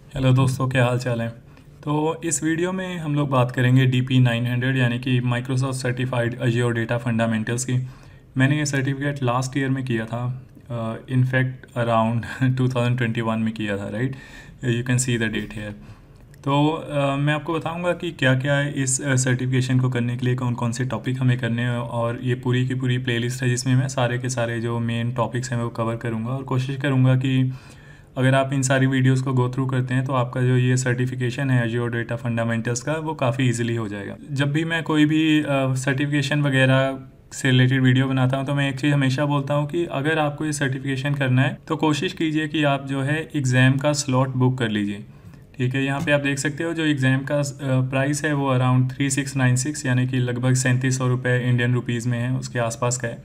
Hello दोस्तों, क्या हाल चाल है। तो इस वीडियो में हम लोग बात करेंगे DP900 यानी कि Microsoft certified Azure data fundamentals की। मैंने ये सर्टिफिकेट लास्ट ईयर में किया था, इनफैक्ट अराउंड 2021 में किया था, right. You can see the date here. तो मैं आपको बताऊंगा कि क्या क्या है इस सर्टिफिकेशन को करने के लिए, कौन कौन से टॉपिक हमें करने हैं, और ये पूरी की पूरी प्लेलिस्ट है जिसमें मैं सारे के सारे जो मेन टॉपिक्स हैं वो कवर करूँगा और कोशिश करूँगा कि अगर आप इन सारी वीडियोस को गो थ्रू करते हैं तो आपका जो ये सर्टिफिकेशन है अज्योर डेटा फंडामेंटल्स का, वो काफ़ी इजीली हो जाएगा। जब भी मैं कोई भी सर्टिफिकेशन वगैरह से रिलेटेड वीडियो बनाता हूं तो मैं एक चीज़ हमेशा बोलता हूं कि अगर आपको ये सर्टिफिकेशन करना है तो कोशिश कीजिए कि आप जो है एग्ज़ाम का स्लॉट बुक कर लीजिए। ठीक है, यहाँ पे आप देख सकते हो जो एग्ज़ाम का प्राइस है वो अराउंड 3696 यानी कि लगभग 3700 रुपये इंडियन रुपीज़ में है, उसके आसपास का है।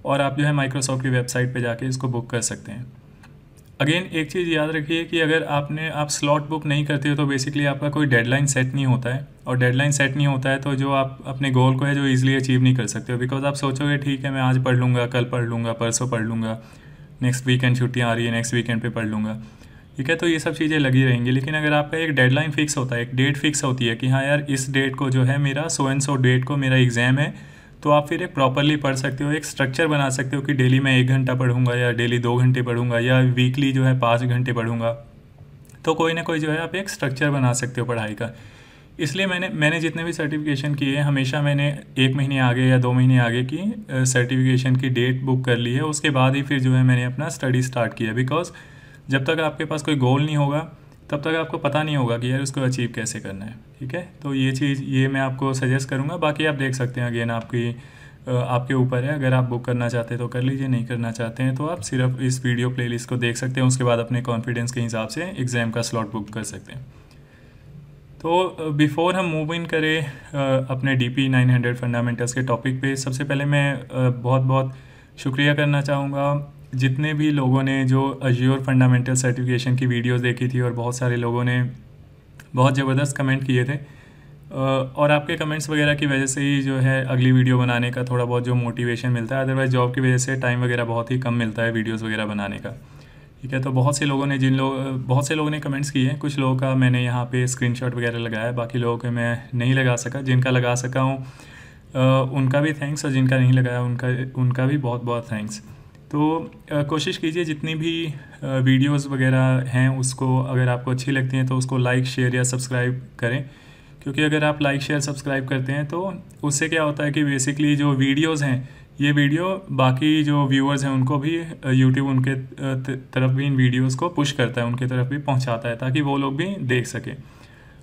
और आप जो है माइक्रोसॉफ्ट की वेबसाइट पे जाके इसको बुक कर सकते हैं। अगेन एक चीज़ याद रखिए कि अगर आप स्लॉट बुक नहीं करते हो तो बेसिकली आपका कोई डेडलाइन सेट नहीं होता है, और डेडलाइन सेट नहीं होता है तो जो आप अपने गोल को है जो इजीली अचीव नहीं कर सकते हो, बिकॉज आप सोचोगे ठीक है मैं आज पढ़ लूँगा, कल पढ़ लूँगा, परसों पढ़ लूँगा, नेक्स्ट वीकेंड छुट्टियाँ आ रही है, नेक्स्ट वीकेंड पे पढ़ लूँगा। ठीक है, तो ये सब चीज़ें लगी रहेंगी। लेकिन अगर आपका एक डेडलाइन फिक्स होता है, एक डेट फिक्स होती है कि हाँ यार इस डेट को जो है मेरा सो एंड सो डेट को मेरा एग्ज़ाम है, तो आप फिर एक प्रॉपरली पढ़ सकते हो, एक स्ट्रक्चर बना सकते हो कि डेली मैं 1 घंटा पढ़ूंगा या डेली 2 घंटे पढ़ूंगा या वीकली जो है 5 घंटे पढ़ूंगा। तो कोई ना कोई जो है आप एक स्ट्रक्चर बना सकते हो पढ़ाई का। इसलिए मैंने जितने भी सर्टिफिकेशन किए हैं हमेशा मैंने 1 महीने आगे या 2 महीने आगे की सर्टिफिकेशन की डेट बुक कर ली है, उसके बाद ही फिर जो है मैंने अपना स्टडी स्टार्ट किया। बिकॉज जब तक आपके पास कोई गोल नहीं होगा तब तक आपको पता नहीं होगा कि यार उसको अचीव कैसे करना है। ठीक है, तो ये मैं आपको सजेस्ट करूँगा। बाकी आप देख सकते हैं, अगेन आपके ऊपर है, अगर आप बुक करना चाहते हैं तो कर लीजिए, नहीं करना चाहते हैं तो आप सिर्फ इस वीडियो प्लेलिस्ट को देख सकते हैं, उसके बाद अपने कॉन्फिडेंस के हिसाब से एग्ज़ाम का स्लॉट बुक कर सकते हैं। तो बिफ़ोर हम मूव इन करें अपने DP900 फंडामेंटल्स के टॉपिक पे, सबसे पहले मैं बहुत बहुत शुक्रिया करना चाहूँगा जितने भी लोगों ने जो अज्योर फंडामेंटल सर्टिफिकेशन की वीडियोस देखी थी, और बहुत सारे लोगों ने बहुत ज़बरदस्त कमेंट किए थे। और आपके कमेंट्स वगैरह की वजह से ही जो है अगली वीडियो बनाने का थोड़ा बहुत जो मोटिवेशन मिलता है, अदरवाइज़ जॉब की वजह से टाइम वगैरह बहुत ही कम मिलता है वीडियोस वगैरह बनाने का। ठीक है, तो बहुत से लोगों ने कमेंट्स किए हैं। कुछ लोगों का मैंने यहाँ पे स्क्रीनशॉट वगैरह लगाया है, बाकी लोगों के मैं नहीं लगा सका। जिनका लगा सका हूँ उनका भी थैंक्स, और जिनका नहीं लगाया उनका भी बहुत बहुत थैंक्स। तो कोशिश कीजिए जितनी भी वीडियोस वगैरह हैं उसको, अगर आपको अच्छी लगती हैं तो उसको लाइक शेयर या सब्सक्राइब करें, क्योंकि अगर आप लाइक शेयर सब्सक्राइब करते हैं तो उससे क्या होता है कि बेसिकली जो वीडियोस हैं, ये वीडियो बाकी जो व्यूअर्स हैं उनको भी यूट्यूब उनके तरफ भी इन वीडियोस को पुश करता है, उनके तरफ भी पहुंचाता है, ताकि वो लोग भी देख सकें।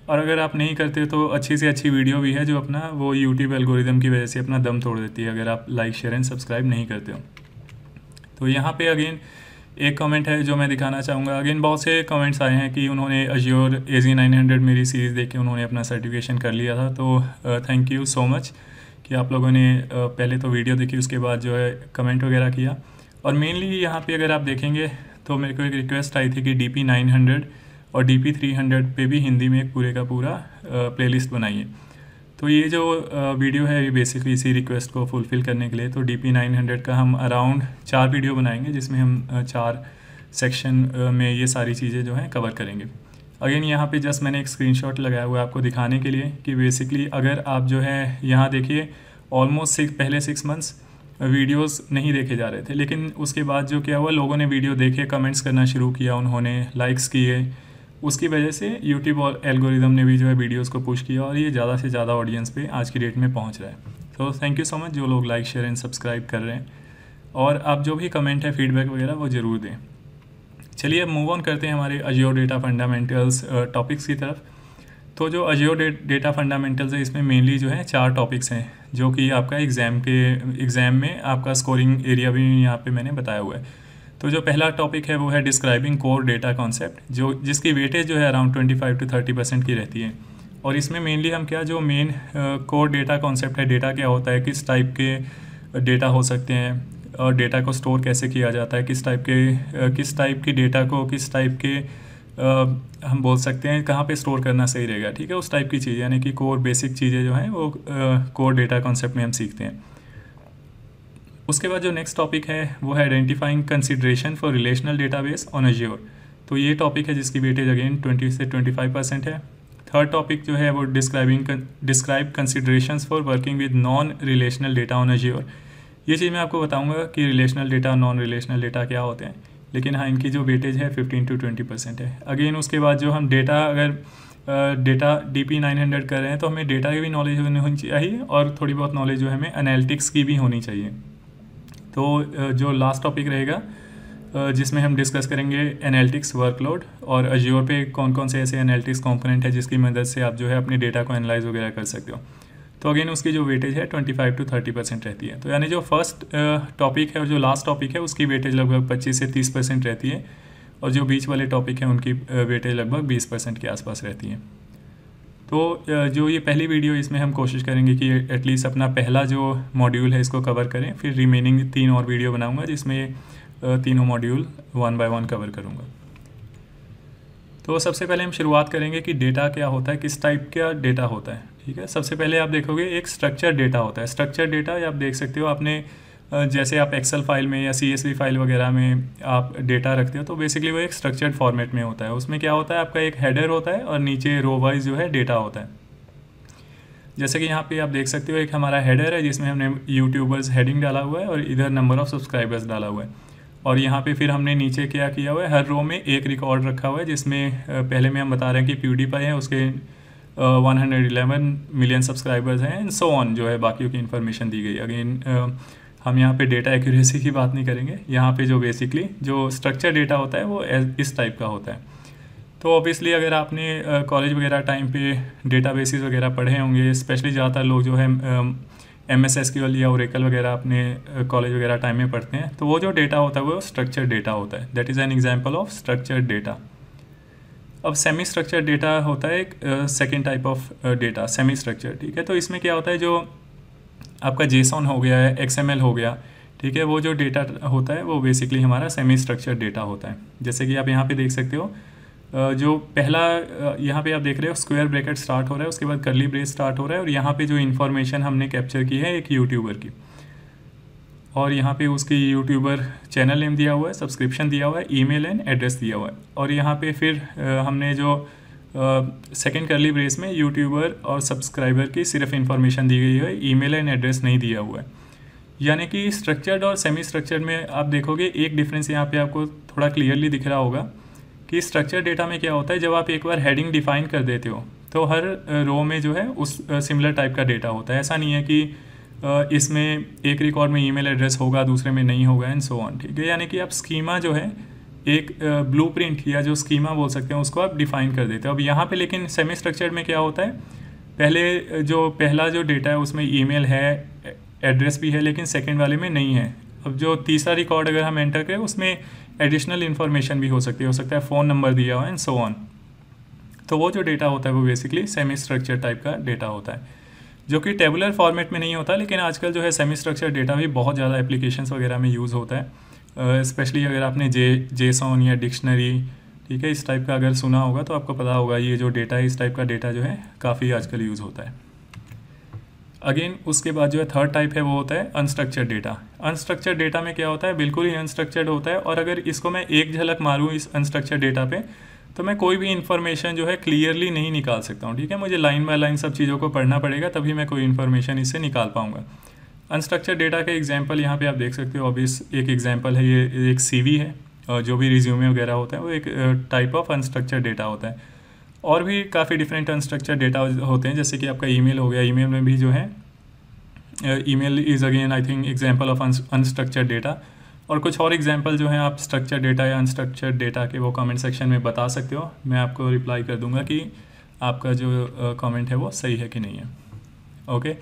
और अगर आप नहीं करते तो अच्छी से अच्छी वीडियो भी है जो अपना वो यूट्यूब एल्गोरिदम की वजह से अपना दम तोड़ देती है, अगर आप लाइक शेयर एंड सब्सक्राइब नहीं करते हो। तो यहाँ पे अगेन एक कमेंट है जो मैं दिखाना चाहूँगा। अगेन बहुत से कमेंट्स आए हैं कि उन्होंने अज्योर AZ900 मेरी सीरीज़ देख के उन्होंने अपना सर्टिफिकेशन कर लिया था। तो थैंक यू सो मच कि आप लोगों ने पहले तो वीडियो देखी, उसके बाद जो है कमेंट वगैरह किया। और मेनली यहाँ पे अगर आप देखेंगे तो मेरे को एक रिक्वेस्ट आई थी कि DP900 और DP300 पे भी हिंदी में एक पूरे का पूरा प्लेलिस्ट बनाइए। तो ये जो वीडियो है ये बेसिकली इसी रिक्वेस्ट को फुलफ़िल करने के लिए। तो DP900 का हम अराउंड 4 वीडियो बनाएंगे जिसमें हम 4 सेक्शन में ये सारी चीज़ें जो हैं कवर करेंगे। अगेन यहाँ पे जस्ट मैंने एक स्क्रीनशॉट लगाया हुआ है आपको दिखाने के लिए कि बेसिकली अगर आप जो है यहाँ देखिए ऑलमोस्ट पहले 6 मंथ्स वीडियोस नहीं देखे जा रहे थे, लेकिन उसके बाद जो क्या हुआ, लोगों ने वीडियो देखे, कमेंट्स करना शुरू किया, उन्होंने लाइक्स किए, उसकी वजह से यूट्यूब और एल्गोरिदम ने भी जो है वीडियोस को पुश किया और ये ज़्यादा से ज़्यादा ऑडियंस पे आज की डेट में पहुंच रहा है। तो थैंक यू सो मच जो लोग लाइक शेयर एंड सब्सक्राइब कर रहे हैं, और आप जो भी कमेंट है फीडबैक वगैरह वो ज़रूर दें। चलिए अब मूव ऑन करते हैं हमारे अज्योर डेटा फंडामेंटल्स टॉपिक्स की तरफ। तो जो अज्योर डेटा फंडामेंटल्स है इसमें मेनली जो है 4 टॉपिक्स हैं जो कि आपका एग्ज़ाम में आपका स्कोरिंग एरिया भी यहाँ पे मैंने बताया हुआ है। तो जो पहला टॉपिक है वो है डिस्क्राइबिंग कोर डेटा कॉन्सेप्ट, जिसकी वेटेज जो है अराउंड 25 to 30% की रहती है। और इसमें मेनली हम जो मेन कोर डेटा कॉन्सेप्ट है, डेटा क्या होता है, किस टाइप के डेटा हो सकते हैं, और डेटा को स्टोर कैसे किया जाता है, किस टाइप की डेटा को किस टाइप के हम बोल सकते हैं कहाँ पे स्टोर करना सही रहेगा। ठीक है, उस टाइप की चीज़ यानी कि कोर बेसिक चीज़ें जो हैं वो कोर डेटा कॉन्सेप्ट में हम सीखते हैं। उसके बाद जो नेक्स्ट टॉपिक है वो है identifying consideration for relational database on Azure. तो ये टॉपिक है जिसकी वेटेज अगेन 20 से 25% है। थर्ड टॉपिक जो है वो describe considerations for working with non relational data on Azure. ये चीज़ मैं आपको बताऊंगा कि रिलेशनल डेटा और नॉन रिलेशनल डेटा क्या होते हैं, लेकिन हाँ इनकी जो वेटेज है 15 to 20% है। अगेन उसके बाद जो हम डेटा अगर डेटा DP900 कर रहे हैं तो हमें डेटा की भी नॉलेज होनी चाहिए और थोड़ी बहुत नॉलेज जो है हमें एनालिटिक्स की भी होनी चाहिए। तो जो लास्ट टॉपिक रहेगा जिसमें हम डिस्कस करेंगे एनालिटिक्स वर्कलोड और अज्योर पे कौन कौन से ऐसे एनालिटिक्स कंपोनेंट है जिसकी मदद से आप जो है अपने डेटा को एनालाइज वगैरह कर सकते हो। तो अगेन उसकी जो वेटेज है 25 to 30% रहती है। तो यानी जो फर्स्ट टॉपिक है और जो लास्ट टॉपिक है उसकी वेटेज लगभग 25 से 30% रहती है और जो बीच वाले टॉपिक हैं उनकी वेटेज लगभग 20% के आसपास रहती है। तो जो ये पहली वीडियो इसमें हम कोशिश करेंगे कि एटलीस्ट अपना पहला जो मॉड्यूल है इसको कवर करें, फिर रिमेनिंग 3 और वीडियो बनाऊंगा जिसमें तीनों मॉड्यूल 1 by 1 कवर करूंगा। तो सबसे पहले हम शुरुआत करेंगे कि डेटा क्या होता है, किस टाइप का डेटा होता है। ठीक है, सबसे पहले आप देखोगे एक स्ट्रक्चर डेटा होता है। स्ट्रक्चर डेटा आप देख सकते हो, आपने जैसे आप एक्सेल फाइल में या CSV फाइल वगैरह में आप डेटा रखते हो तो बेसिकली वो एक स्ट्रक्चर्ड फॉर्मेट में होता है। उसमें क्या होता है, आपका एक हेडर होता है और नीचे रो वाइज जो है डेटा होता है। जैसे कि यहाँ पे आप देख सकते हो एक हमारा हेडर है जिसमें हमने यूट्यूबर्स हेडिंग डाला हुआ है और इधर नंबर ऑफ सब्सक्राइबर्स डाला हुआ है। और यहाँ पे फिर हमने नीचे क्या किया हुआ है, हर रो में एक रिकॉर्ड रखा हुआ है जिसमें पहले में हम बता रहे हैं कि PewDiePie है, उसके 111 मिलियन सब्सक्राइबर्स हैं एंड सो ऑन, जो है बाकियों की इन्फॉर्मेशन दी गई। अगेन हम यहाँ पे डेटा एक्यूरेसी की बात नहीं करेंगे। यहाँ पे जो बेसिकली जो स्ट्रक्चर डेटा होता है वो इस टाइप का होता है। तो ऑब्वियसली अगर आपने कॉलेज वगैरह टाइम पे डेटाबेसेस वगैरह पढ़े होंगे, स्पेशली ज़्यादातर लोग जो है MS SQL या ओरेकल वगैरह अपने कॉलेज वगैरह टाइम में पढ़ते हैं, तो वो जो डेटा होता है वो स्ट्रक्चर डेटा होता है। That is an example of structured data. अब सेमी स्ट्रक्चर्ड डेटा होता है एक second type of data, semi structure. ठीक है, तो इसमें क्या होता है, जो आपका JSON हो गया है, XML हो गया, ठीक है, वो जो डेटा होता है वो बेसिकली हमारा सेमी स्ट्रक्चर्ड डेटा होता है। जैसे कि आप यहाँ पे देख सकते हो, जो पहला यहाँ पे आप देख रहे हो स्क्वायर ब्रैकेट स्टार्ट हो रहा है, उसके बाद कर्ली ब्रेस स्टार्ट हो रहा है और यहाँ पे जो इन्फॉर्मेशन हमने कैप्चर की है एक यूट्यूबर की, और यहाँ पे उसकी यूट्यूबर चैनल नेम दिया हुआ है, सब्सक्रिप्शन दिया हुआ है, ईमेल एंड एड्रेस दिया हुआ है। और यहाँ पे फिर हमने जो सेकेंड कर्ली ब्रेस में यूट्यूबर और सब्सक्राइबर की सिर्फ इन्फॉर्मेशन दी गई है, ईमेल एंड एड्रेस नहीं दिया हुआ है। यानी कि स्ट्रक्चर्ड और सेमी स्ट्रक्चर्ड में आप देखोगे एक डिफरेंस यहाँ पे आपको थोड़ा क्लियरली दिख रहा होगा कि स्ट्रक्चर डेटा में क्या होता है, जब आप एक बार हेडिंग डिफाइन कर देते हो तो हर रो में जो है उस सिमिलर टाइप का डेटा होता है। ऐसा नहीं है कि इसमें एक रिकॉर्ड में ईमेल एड्रेस होगा, दूसरे में नहीं होगा एंड सो ऑन। ठीक है, यानी कि आप स्कीमा जो है एक ब्लूप्रिंट या जो स्कीमा बोल सकते हैं उसको आप डिफाइन कर देते हो। अब यहाँ पे लेकिन सेमी स्ट्रक्चर्ड में क्या होता है, पहला जो डेटा है उसमें ईमेल है, एड्रेस भी है, लेकिन सेकेंड वाले में नहीं है। अब जो तीसरा रिकॉर्ड अगर हम एंटर करें उसमें एडिशनल इन्फॉर्मेशन भी हो सकता है फ़ोन नंबर दिया हुआ है एंड सो ऑन। तो वो जो डेटा होता है वो बेसिकली सेमी स्ट्रक्चर टाइप का डेटा होता है, जो कि टेबुलर फॉर्मेट में नहीं होता। लेकिन आजकल जो है सेमी स्ट्रक्चर डेटा भी बहुत ज़्यादा एप्लीकेशंस वगैरह में यूज़ होता है, स्पेशली अगर आपने JSON या डिक्शनरी, ठीक है, इस टाइप का अगर सुना होगा तो आपको पता होगा ये जो डेटा है, इस टाइप का डेटा जो है काफ़ी आजकल यूज़ होता है। अगेन उसके बाद जो है थर्ड टाइप है वो होता है अनस्ट्रक्चर्ड डेटा। अनस्ट्रक्चर्ड डेटा में क्या होता है, बिल्कुल ही अनस्ट्रक्चर्ड होता है, और अगर इसको मैं एक झलक मारूँ इस अनस्ट्रक्चर्ड डेटा पे तो मैं कोई भी इन्फॉर्मेशन जो है क्लियरली नहीं निकाल सकता हूँ। ठीक है, मुझे लाइन बाय लाइन सब चीज़ों को पढ़ना पड़ेगा तभी मैं कोई इन्फॉर्मेशन इससे निकाल पाऊँगा। अनस्ट्रक्चर्ड डेटा के एग्जाम्पल यहाँ पे आप देख सकते हो। ऑब्वियस एक एग्जाम्पल है, ये एक CV है, और जो भी रिज्यूमे वगैरह होता है वो एक टाइप ऑफ अनस्ट्रक्चर्ड डेटा होता है। और भी काफ़ी डिफरेंट अनस्ट्रक्चर्ड डेटा होते हैं, जैसे कि आपका ईमेल हो गया। ईमेल में भी जो है email is again I think example of unstructured data. और कुछ और एग्जाम्पल जो है आप स्ट्रक्चर्ड डेटा या अनस्ट्रक्चर्ड डेटा के वो कमेंट सेक्शन में बता सकते हो। मैं आपको रिप्लाई कर दूंगा कि आपका जो कमेंट है वो सही है कि नहीं है। ओके,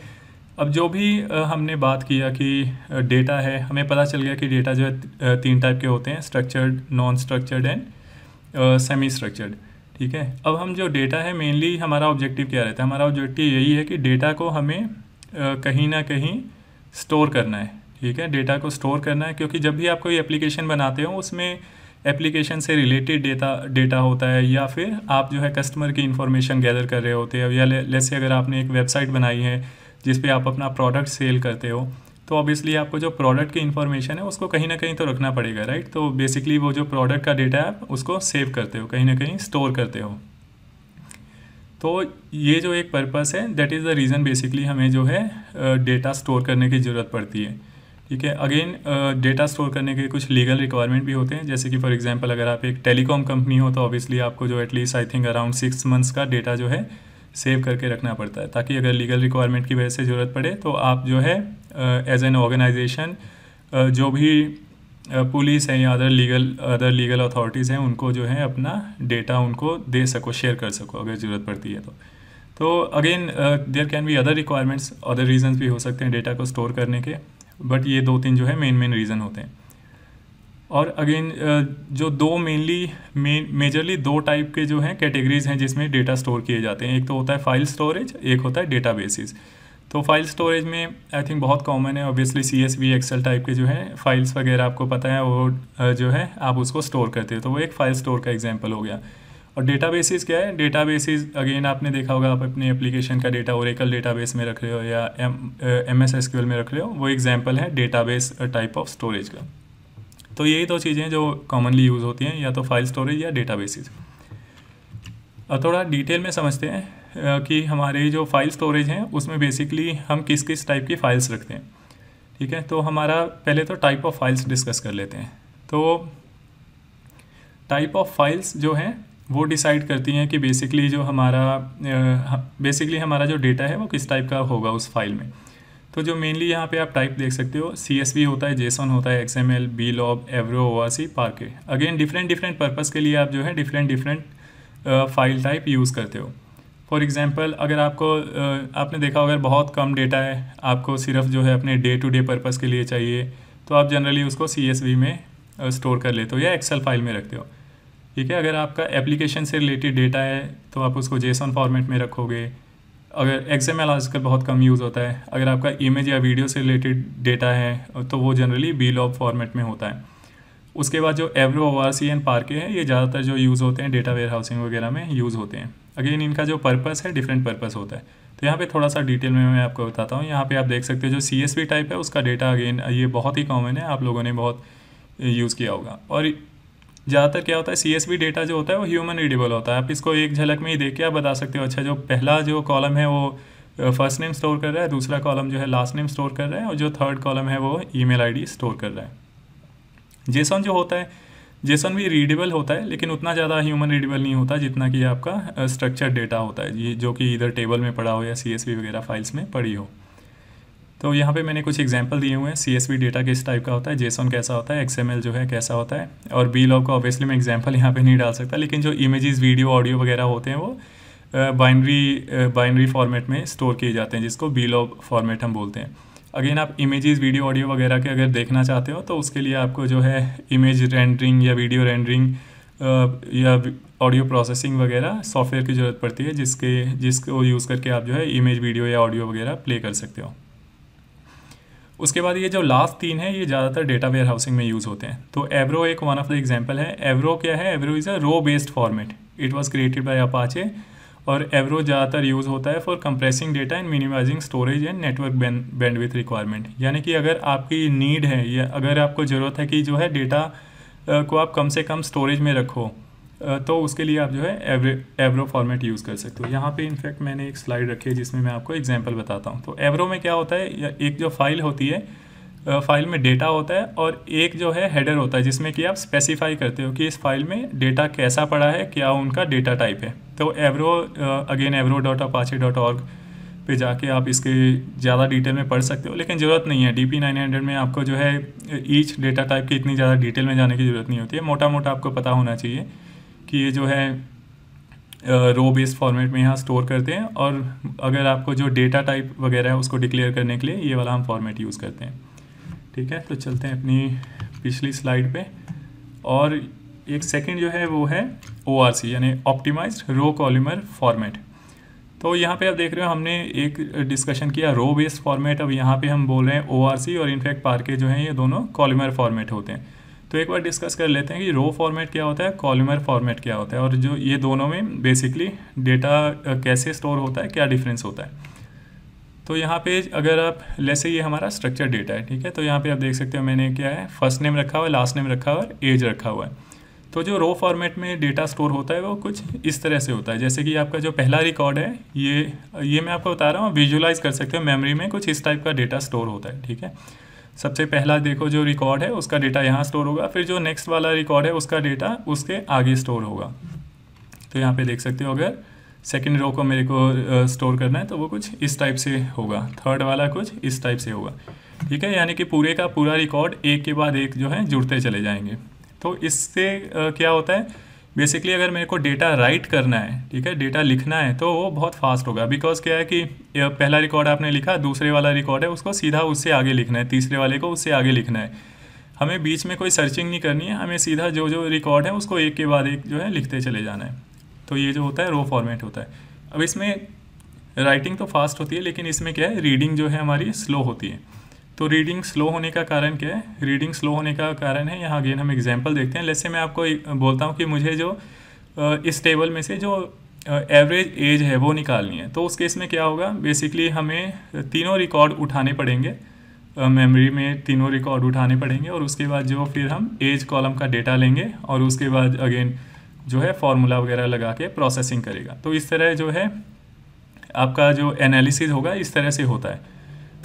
अब जो भी हमने बात किया कि डेटा है, हमें पता चल गया कि डेटा जो है 3 टाइप के होते हैं, structured, non structured and semi structured. ठीक है, अब हम जो डेटा है मेनली हमारा ऑब्जेक्टिव क्या रहता है, हमारा ऑब्जेक्टिव यही है कि डेटा को हमें कहीं ना कहीं स्टोर करना है। ठीक है, डेटा को स्टोर करना है, क्योंकि जब भी आप कोई एप्लीकेशन बनाते हो उसमें एप्लीकेशन से रिलेटेड डेटा होता है, या फिर आप जो है कस्टमर की इन्फॉर्मेशन गैदर कर रहे होते हैं, या जैसे अगर आपने एक वेबसाइट बनाई है जिस पे आप अपना प्रोडक्ट सेल करते हो, तो ऑब्वियसली आपको जो प्रोडक्ट की इन्फॉर्मेशन है उसको कहीं ना कहीं तो रखना पड़ेगा, राइट। तो बेसिकली वो जो प्रोडक्ट का डेटा है आप उसको सेव करते हो, कहीं ना कहीं स्टोर करते हो। तो ये जो एक पर्पस है, that is the reason basically हमें जो है डेटा स्टोर करने की ज़रूरत पड़ती है। ठीक है, अगेन डेटा स्टोर करने के कुछ लीगल रिक्वायरमेंट भी होते हैं, जैसे कि फॉर एग्जांपल अगर आप एक टेलीकॉम कंपनी हो तो ऑब्वियसली आपको जो at least I think around 6 months का डेटा जो है सेव करके रखना पड़ता है, ताकि अगर लीगल रिक्वायरमेंट की वजह से ज़रूरत पड़े तो आप जो है एज एन ऑर्गेनाइजेशन जो भी पुलिस है या अदर लीगल अथॉरिटीज़ हैं उनको जो है अपना डेटा उनको दे सको, शेयर कर सको अगर ज़रूरत पड़ती है तो again there can be other requirements, other reasons भी हो सकते हैं डेटा को स्टोर करने के, बट ये 2-3 जो है मेन रीज़न होते हैं। और अगेन जो दो मेजरली 2 टाइप के जो हैं कैटेगरीज हैं जिसमें डेटा स्टोर किए जाते हैं, एक तो होता है फाइल स्टोरेज, एक होता है डेटाबेसेस। तो फाइल स्टोरेज में आई थिंक बहुत कॉमन है ऑब्वियसली CSV एक्सेल टाइप के जो है फाइल्स वगैरह आपको पता है, वो जो है आप उसको स्टोर करते हो, तो वो एक फाइल स्टोर का एग्जांपल हो गया। और डेटाबेसेस क्या है, डेटाबेसेस अगेन आपने देखा होगा, आप अपने एप्लीकेशन का डेटा ओरेकल डेटाबेस में रख रहे हो या MS SQL में रख रहे हो, वो एग्जांपल है डेटाबेस टाइप ऑफ स्टोरेज का। तो यही 2 चीज़ें जो कॉमनली यूज़ होती हैं, या तो फाइल स्टोरेज या डेटाबेसेस। और थोड़ा डिटेल में समझते हैं कि हमारे जो फाइल स्टोरेज हैं उसमें बेसिकली हम किस किस टाइप की फ़ाइल्स रखते हैं। ठीक है, तो हमारा पहले तो टाइप ऑफ फाइल्स डिस्कस कर लेते हैं। तो टाइप ऑफ फाइल्स जो हैं वो डिसाइड करती हैं कि बेसिकली हमारा जो डेटा है वो किस टाइप का होगा उस फाइल में। तो जो मेनली यहाँ पे आप टाइप देख सकते हो, CSV होता है, JSON होता है, XML, BLOB, Avro, ORC, Parquet। Again different purpose के लिए आप जो है डिफरेंट फाइल टाइप यूज़ करते हो। फॉर एग्जांपल अगर आपने देखा अगर बहुत कम डेटा है, आपको सिर्फ जो है अपने डे टू डे पर्पज़ के लिए चाहिए, तो आप जनरली उसको CSV में स्टोर कर लेते हो या एक्सेल फाइल में रखते हो। ठीक है, अगर आपका एप्लीकेशन से रिलेटेड डेटा है तो आप उसको JSON फॉर्मेट में रखोगे। अगर XML आजकल बहुत कम यूज़ होता है, अगर आपका इमेज या वीडियो से रिलेटेड डेटा है तो वो जनरली BLOB फॉर्मेट में होता है। उसके बाद जो Avro, ORC एंड Parquet है, ये ज़्यादातर जो यूज़ होते हैं डेटा वेयर हाउसिंग वगैरह में यूज़ होते हैं। अगेन इनका जो पर्पस है डिफरेंट पर्पस होता है। तो यहाँ पे थोड़ा सा डिटेल में मैं आपको बताता हूँ। यहाँ पे आप देख सकते हो जो CSV टाइप है उसका डेटा, अगेन ये बहुत ही कॉमन है, आप लोगों ने बहुत यूज़ किया होगा। और ज़्यादातर क्या होता है, CSV डेटा जो होता है वो ह्यूमन रीडेबल होता है। आप इसको एक झलक में ही देख के आप बता सकते हो, अच्छा जो पहला जो कॉलम है वो फर्स्ट नेम स्टोर कर रहा है, दूसरा कॉलम जो है लास्ट नेम स्टोर कर रहा है, और जो थर्ड कॉलम है वो ईमेल ID स्टोर कर रहा है। JSON जो होता है, JSON भी रीडेबल होता है लेकिन उतना ज़्यादा ह्यूमन रीडेबल नहीं होता जितना कि आपका स्ट्रक्चर्ड डेटा होता है, ये जो कि इधर टेबल में पड़ा हो या CSV वगैरह फाइल्स में पड़ी हो। तो यहाँ पे मैंने कुछ एग्जांपल दिए हुए हैं, CSV डेटा किस टाइप का होता है, JSON कैसा होता है, XML जो है कैसा होता है, और BLOB का ऑब्वियसली मैं एग्जांपल यहाँ पे नहीं डाल सकता, लेकिन जो इमेजेस, वीडियो, ऑडियो वगैरह होते हैं वो बाइनरी फॉर्मेट में स्टोर किए जाते हैं, जिसको BLOB फॉर्मेट हम बोलते हैं। अगेन आप इमेजेस, वीडियो, ऑडियो वगैरह के अगर देखना चाहते हो तो उसके लिए आपको जो है इमेज रेंडरिंग या वीडियो रेंडरिंग या ऑडियो प्रोसेसिंग वगैरह सॉफ्टवेयर की ज़रूरत पड़ती है, जिसको यूज़ करके आप जो है इमेज, वीडियो या ऑडियो वगैरह प्ले कर सकते हो। उसके बाद ये जो लास्ट 3 है ये ज़्यादातर डेटा वेयर हाउसिंग में यूज़ होते हैं। तो Avro एक वन ऑफ द एग्जांपल है। Avro क्या है, Avro is a row based format, it was created by Apache, और Avro ज़्यादातर यूज़ होता है for compressing data and minimizing storage and network bandwidth requirement. यानी कि अगर आपकी नीड है या अगर आपको ज़रूरत है कि जो है डेटा को आप कम से कम स्टोरेज में रखो, तो उसके लिए आप जो है Avro फॉर्मेट यूज़ कर सकते हो। यहाँ पे इनफैक्ट मैंने एक स्लाइड रखी है जिसमें मैं आपको एग्जांपल बताता हूँ। तो Avro में क्या होता है, एक जो फाइल होती है, फाइल में डेटा होता है, और एक जो है हेडर होता है जिसमें कि आप स्पेसिफाई करते हो कि इस फाइल में डेटा कैसा पड़ा है, क्या उनका डेटा टाइप है। तो Avro अगेन avro.apache.org पे जाके आप इसके ज़्यादा डिटेल में पढ़ सकते हो, लेकिन ज़रूरत नहीं है। DP900 में आपको जो है ईच डेटा टाइप की इतनी ज़्यादा डिटेल में जाने की ज़रूरत नहीं होती है। मोटा मोटा आपको पता होना चाहिए कि ये जो है रो बेस्ड फॉर्मेट में यहाँ स्टोर करते हैं, और अगर आपको जो डेटा टाइप वगैरह है उसको डिक्लेयर करने के लिए ये वाला हम फॉर्मेट यूज़ करते हैं। ठीक है, तो चलते हैं अपनी पिछली स्लाइड पे। और एक सेकंड जो है वो है ORC यानी ऑप्टिमाइज्ड रो कॉलमर फॉर्मेट। तो यहाँ पे आप देख रहे हो हमने एक डिस्कशन किया रो बेस्ड फॉर्मेट, अब यहाँ पे हम बोल रहे हैं ORC, और इनफैक्ट Parquet जो है ये दोनों कॉलमर फॉर्मेट होते हैं। तो एक बार डिस्कस कर लेते हैं कि रो फॉर्मेट क्या होता है, कॉलमर फॉर्मेट क्या होता है, और जो ये दोनों में बेसिकली डेटा कैसे स्टोर होता है, क्या डिफरेंस होता है। तो यहाँ पे अगर आप जैसे ये हमारा स्ट्रक्चर डेटा है, ठीक है, तो यहाँ पे आप देख सकते हो मैंने क्या है, फर्स्ट नेम रखा हुआ है, लास्ट नेम रखा हुआ है और एज रखा हुआ है। तो जो रो फॉर्मेट में डेटा स्टोर होता है वो कुछ इस तरह से होता है, जैसे कि आपका जो पहला रिकॉर्ड है ये मैं आपको बता रहा हूँ, विजुलाइज कर सकते हो मेमोरी में कुछ इस टाइप का डेटा स्टोर होता है, ठीक है। सबसे पहला देखो जो रिकॉर्ड है उसका डेटा यहाँ स्टोर होगा, फिर जो नेक्स्ट वाला रिकॉर्ड है उसका डेटा उसके आगे स्टोर होगा। तो यहाँ पे देख सकते हो अगर सेकेंड रो को मेरे को स्टोर करना है तो वो कुछ इस टाइप से होगा, थर्ड वाला कुछ इस टाइप से होगा, ठीक है। यानी कि पूरे का पूरा रिकॉर्ड एक के बाद एक जो है जुड़ते चले जाएंगे। तो इससे क्या होता है, बेसिकली अगर मेरे को डेटा राइट करना है, ठीक है, डेटा लिखना है तो वो बहुत फास्ट होगा, बिकॉज क्या है कि पहला रिकॉर्ड आपने लिखा, दूसरे वाला रिकॉर्ड है उसको सीधा उससे आगे लिखना है, तीसरे वाले को उससे आगे लिखना है। हमें बीच में कोई सर्चिंग नहीं करनी है, हमें सीधा जो जो रिकॉर्ड है उसको एक के बाद एक जो है लिखते चले जाना है। तो ये जो होता है रो फॉर्मेट होता है। अब इसमें राइटिंग तो फास्ट होती है, लेकिन इसमें क्या है, रीडिंग जो है हमारी स्लो होती है। तो रीडिंग स्लो होने का कारण क्या है, रीडिंग स्लो होने का कारण है, यहाँ अगेन हम एग्जांपल देखते हैं। जैसे मैं आपको बोलता हूँ कि मुझे जो इस टेबल में से जो एवरेज एज है वो निकालनी है, तो उस केस में क्या होगा, बेसिकली हमें तीनों रिकॉर्ड उठाने पड़ेंगे, मेमोरी में तीनों रिकॉर्ड उठाने पड़ेंगे, और उसके बाद जो फिर हम एज कॉलम का डेटा लेंगे और उसके बाद अगेन जो है फॉर्मूला वगैरह लगा के प्रोसेसिंग करेगा। तो इस तरह जो है आपका जो एनालिसिस होगा इस तरह से होता है।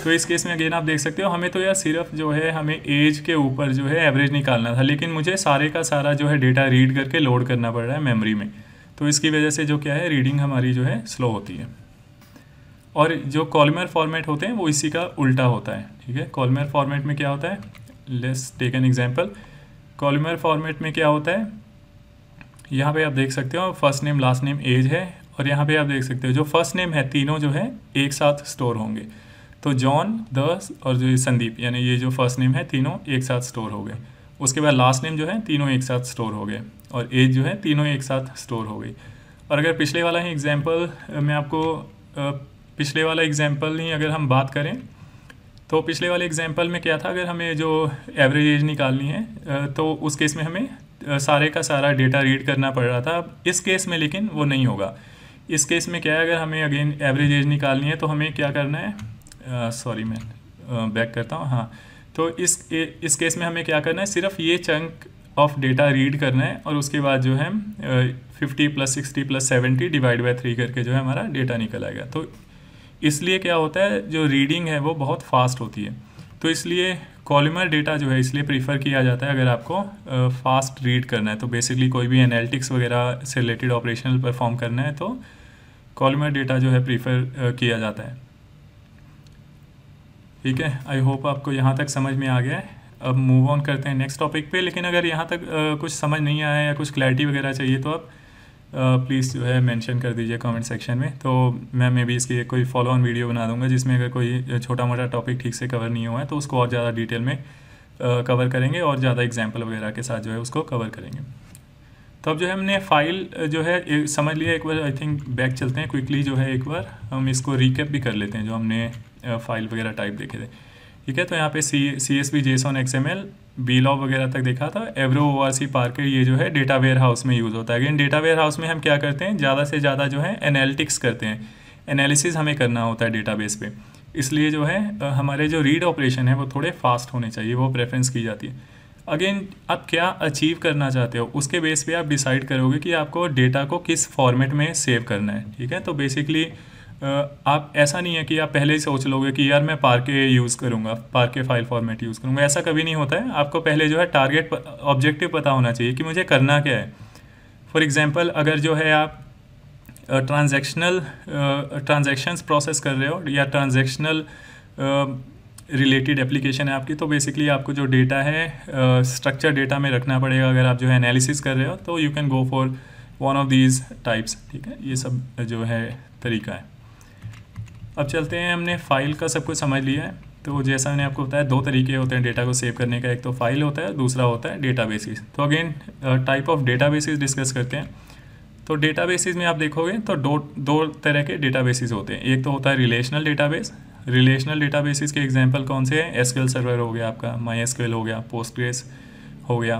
तो इस केस में अगेन आप देख सकते हो, हमें तो यार सिर्फ जो है हमें एज के ऊपर जो है एवरेज निकालना था, लेकिन मुझे सारे का सारा जो है डेटा रीड करके लोड करना पड़ रहा है मेमोरी में। तो इसकी वजह से जो क्या है, रीडिंग हमारी जो है स्लो होती है। और जो कॉलमर फॉर्मेट होते हैं वो इसी का उल्टा होता है, ठीक है। कॉलमर फॉर्मेट में क्या होता है, let's take an example. Columnar format में क्या होता है, यहाँ पे आप देख सकते हो first name last name as है, और यहाँ पे आप देख सकते हो जो फर्स्ट नेम है तीनों जो है एक साथ स्टोर होंगे। तो जॉन, द और जो संदीप, यानी ये जो फर्स्ट नेम है तीनों एक साथ स्टोर हो गए। उसके बाद लास्ट नेम जो है तीनों एक साथ स्टोर हो गए, और एज जो है तीनों एक साथ स्टोर हो गई। और अगर पिछले वाला ही एग्जाम्पल मैं आपको पिछले वाला एग्जाम्पल ही अगर हम बात करें, तो पिछले वाले एग्जाम्पल में क्या था, अगर हमें जो एवरेज एज निकालनी है तो उस केस में हमें सारे का सारा डेटा रीड करना पड़ रहा था। अब इस केस में लेकिन वो नहीं होगा। इस केस में क्या है, अगर हमें अगेन एवरेज एज निकालनी है तो हमें क्या करना है, सॉरी मैं बैक करता हूँ, हाँ। तो इस केस में हमें क्या करना है, सिर्फ ये चंक ऑफ डेटा रीड करना है, और उसके बाद जो है 50 + 60 + 70 डिवाइड बाय 3 करके जो है हमारा डेटा निकल आएगा। तो इसलिए क्या होता है, जो रीडिंग है वो बहुत फास्ट होती है। तो इसलिए कॉलमर डेटा जो है इसलिए प्रीफर किया जाता है अगर आपको फास्ट रीड करना है। तो बेसिकली कोई भी एनालिटिक्स वगैरह से रिलेटेड ऑपरेशनल परफॉर्म करना है तो कॉलमर डेटा जो है प्रीफर किया जाता है, ठीक है। आई होप आपको यहाँ तक समझ में आ गया है। अब मूव ऑन करते हैं नेक्स्ट टॉपिक पे। लेकिन अगर यहाँ तक कुछ समझ नहीं आया या कुछ क्लैरिटी वगैरह चाहिए तो आप प्लीज़ जो है मेंशन कर दीजिए कमेंट सेक्शन में। तो मैं मे बी इसकी कोई फॉलो ऑन वीडियो बना दूंगा जिसमें अगर कोई छोटा मोटा टॉपिक ठीक से कवर नहीं हुआ है तो उसको और ज़्यादा डिटेल में कवर करेंगे और ज़्यादा एग्जांपल वगैरह के साथ जो है उसको कवर करेंगे। तो अब जो है हमने फ़ाइल जो है समझ लिया, एक बार आई थिंक बैक चलते हैं क्विकली, जो है एक बार हम इसको रिकैप भी कर लेते हैं जो हमने फाइल वगैरह टाइप देखे थे, ठीक है। तो यहाँ पे CSV, JSON, XML, BLOB वगैरह तक देखा था। एवरो, ORC, पार्कर ये जो है डेटा वेयर हाउस में यूज़ होता है। अगेन डेटा वेयर हाउस में हम क्या करते हैं, ज़्यादा से ज़्यादा जो है एनालिटिक्स करते हैं, एनालिसिस हमें करना होता है डेटाबेस पे। इसलिए जो है हमारे जो रीड ऑपरेशन है वो थोड़े फास्ट होने चाहिए, वो प्रेफरेंस की जाती है। अगेन आप क्या अचीव करना चाहते हो उसके बेस पे आप डिसाइड करोगे कि आपको डेटा को किस फॉर्मेट में सेव करना है, ठीक है। तो बेसिकली आप ऐसा नहीं है कि आप पहले ही सोच लोगे कि यार मैं पार्के यूज़ करूँगा, पार्के फाइल फॉर्मेट यूज़ करूँगा, ऐसा कभी नहीं होता है। आपको पहले जो है टारगेट ऑब्जेक्टिव पता होना चाहिए कि मुझे करना क्या है। फॉर एग्जांपल अगर जो है आप ट्रांजैक्शंस प्रोसेस कर रहे हो या ट्रांजैक्शनल रिलेटेड एप्लीकेशन है आपकी, तो बेसिकली आपको जो डेटा है स्ट्रक्चर डेटा में रखना पड़ेगा। अगर आप जो है एनालिसिस कर रहे हो तो you can go for one of these types, ठीक है। ये सब जो है तरीका है। अब चलते हैं, हमने फ़ाइल का सब कुछ समझ लिया है। तो जैसा मैंने आपको बताया दो तरीके होते हैं डेटा को सेव करने का, एक तो फाइल होता है, दूसरा होता है डेटाबेसेस। तो again type of databases discuss करते हैं। तो डेटाबेसेस में आप देखोगे तो दो तरह के डेटाबेसेस होते हैं। एक तो होता है रिलेशनल डेटाबेस। रिलेशनल डेटाबेसेस के एग्जांपल कौन से हैं, SQL सर्वर हो गया आपका, MySQL हो गया, पोस्टग्रेस हो गया।